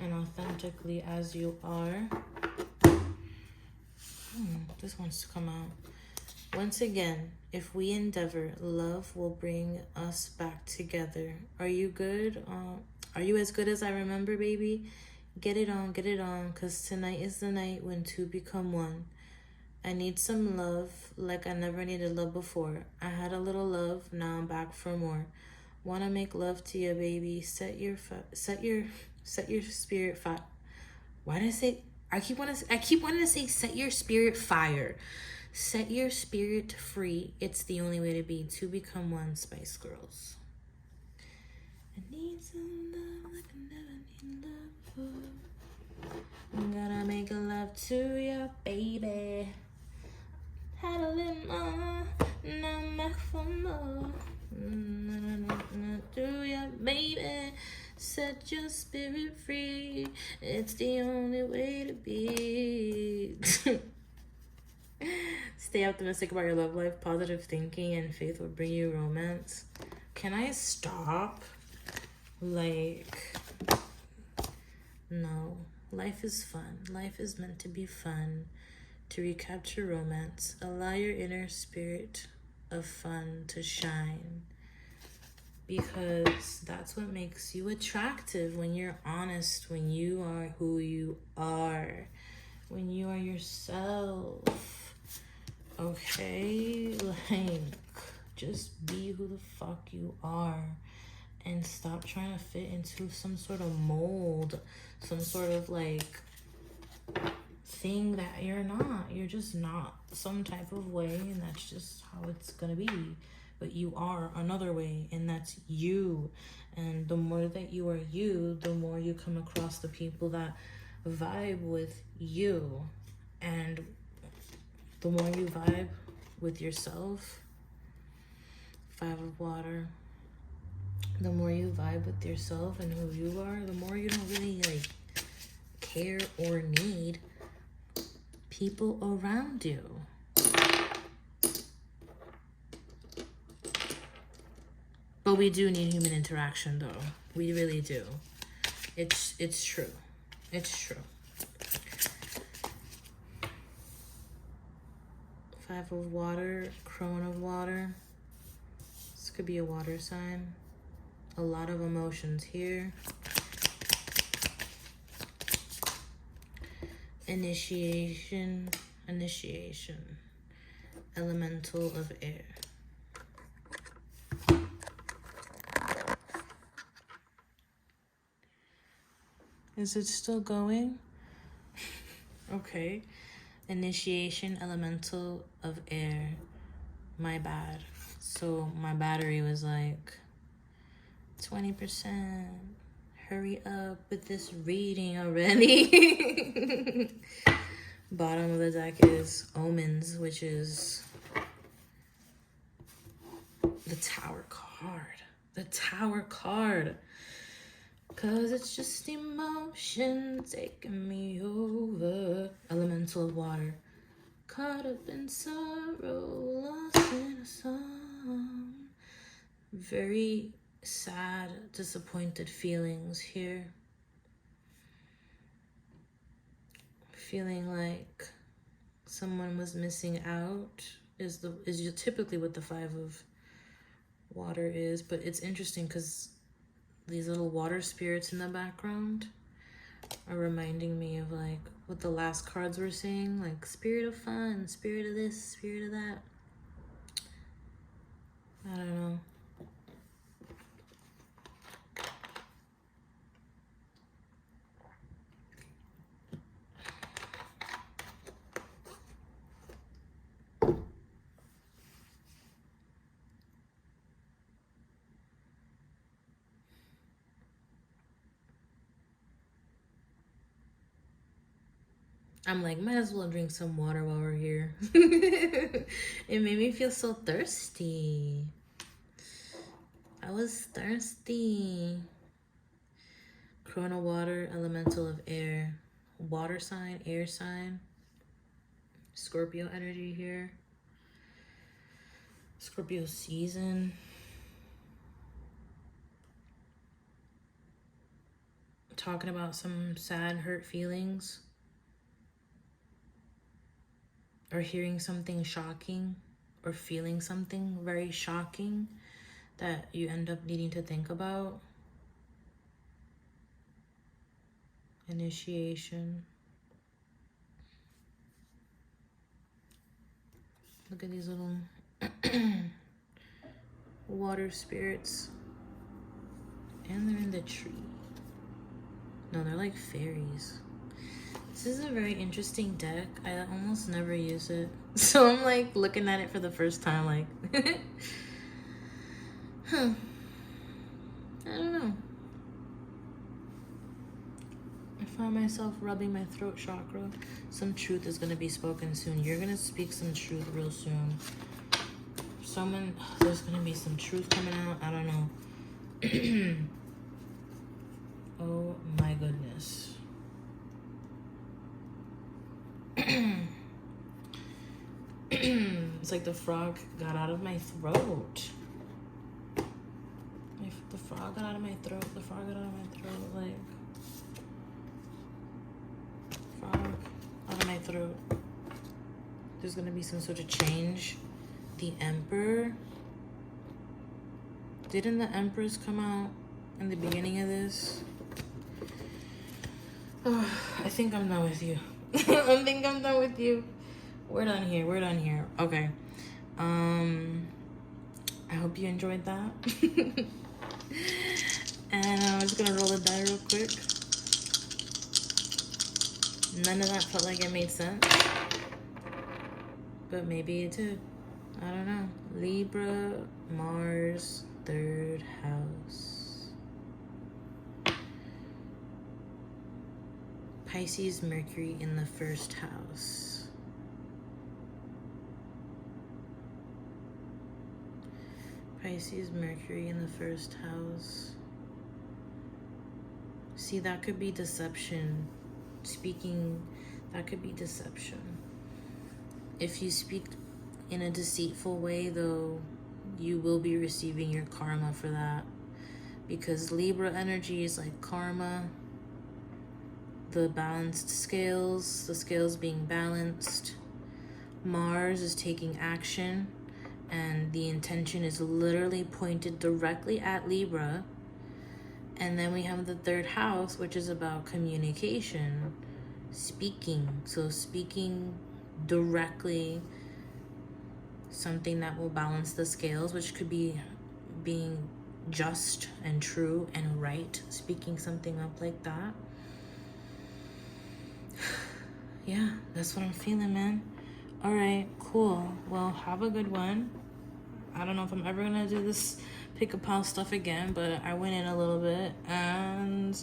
and authentically as you are. This wants to come out. Once again, if we endeavor, love will bring us back together. Are you good? Are you as good as I remember, baby? Get it on, because tonight is the night when two become one. I need some love like I never needed love before. I had a little love, now I'm back for more. Wanna make love to you, baby. Set your spirit fire. Why did I say? I keep wanting to say set your spirit fire. Set your spirit free. It's the only way to be. Two become one, Spice Girls. I need some love like I never need love before. Gotta make love to you, baby. Had a little more, now I'm back for more. To you, baby. Set your spirit free. It's the only way to be. Stay optimistic about your love life. Positive thinking and faith will bring you romance. Can I stop? Like, no. Life is fun. Life is meant to be fun. To recapture romance. Allow your inner spirit of fun to shine. Because that's what makes you attractive, when you're honest, when you are who you are, when you are yourself. Okay? Like, just be who the fuck you are. And stop trying to fit into some sort of mold. Some sort of like thing that you're not. You're just not some type of way, and that's just how it's gonna be. But you are another way, and that's you. And the more that you are you, the more you come across the people that vibe with you. And the more you vibe with yourself, 5 of water, the more you vibe with yourself and who you are, the more you don't really like care or need people around you. But we do need human interaction, though. We really do. It's true. It's true. 5 of water, crone of water. This could be a water sign. A lot of emotions here. Initiation. Elemental of air. Is it still going? Okay. Initiation, elemental of air. My bad. So my battery was like 20%. Hurry up with this reading already. Bottom of the deck is omens, which is the Tower card. The Tower card. Cause it's just emotion taking me over. Elemental of water. Caught up in sorrow, lost in a song. Very sad, disappointed feelings here. Feeling like someone was missing out is typically what the 5 of water is. But it's interesting because these little water spirits in the background are reminding me of like what the last cards were saying, like spirit of fun, spirit of this, spirit of that. I don't know. I'm like, might as well drink some water while we're here. It made me feel so thirsty. I was thirsty. Chrono water, elemental of air. Water sign, air sign. Scorpio energy here. Scorpio season. Talking about some sad, hurt feelings. Or hearing something shocking, or feeling something very shocking that you end up needing to think about. Initiation. Look at these little water spirits. And they're in the tree. No, they're like fairies. This is a very interesting deck. I almost never use it. So I'm like looking at it for the first time like, huh. I don't know. I find myself rubbing my throat chakra. Some truth is going to be spoken soon. You're going to speak some truth real soon. There's going to be some truth coming out. I don't know. Oh my goodness. It's like the frog got out of my throat. The frog got out of my throat. The frog got out of my throat. Like, frog out of my throat. There's gonna be some sort of change. The Emperor. Didn't the Empress come out in the beginning of this? Oh, I think I'm done with you. I think I'm done with you. We're done here. We're done here. Okay. I hope you enjoyed that. And I'm just gonna roll the die real quick. None of that felt like it made sense. But maybe it did. I don't know. Libra, Mars, 3rd house. Pisces, Mercury in the 1st house. Pisces, Mercury in the 1st house. See, that could be deception. Speaking, that could be deception. If you speak in a deceitful way, though, you will be receiving your karma for that. Because Libra energy is like karma, the balanced scales, the scales being balanced. Mars is taking action, and the intention is literally pointed directly at Libra. And then we have the 3rd house, which is about communication, speaking. So speaking directly, something that will balance the scales, which could be being just and true and right, speaking something up like that. Yeah, that's what I'm feeling, man. All right, cool. Well, have a good one. I don't know if I'm ever gonna do this pick a pile stuff again, but I went in a little bit, and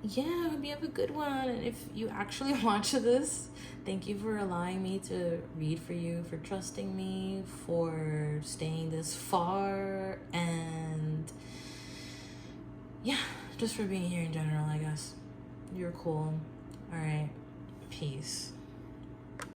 yeah, I hope you have a good one. And if you actually watch this, thank you for allowing me to read for you, for trusting me, for staying this far, and yeah, just for being here in general, I guess. You're cool. All right, peace.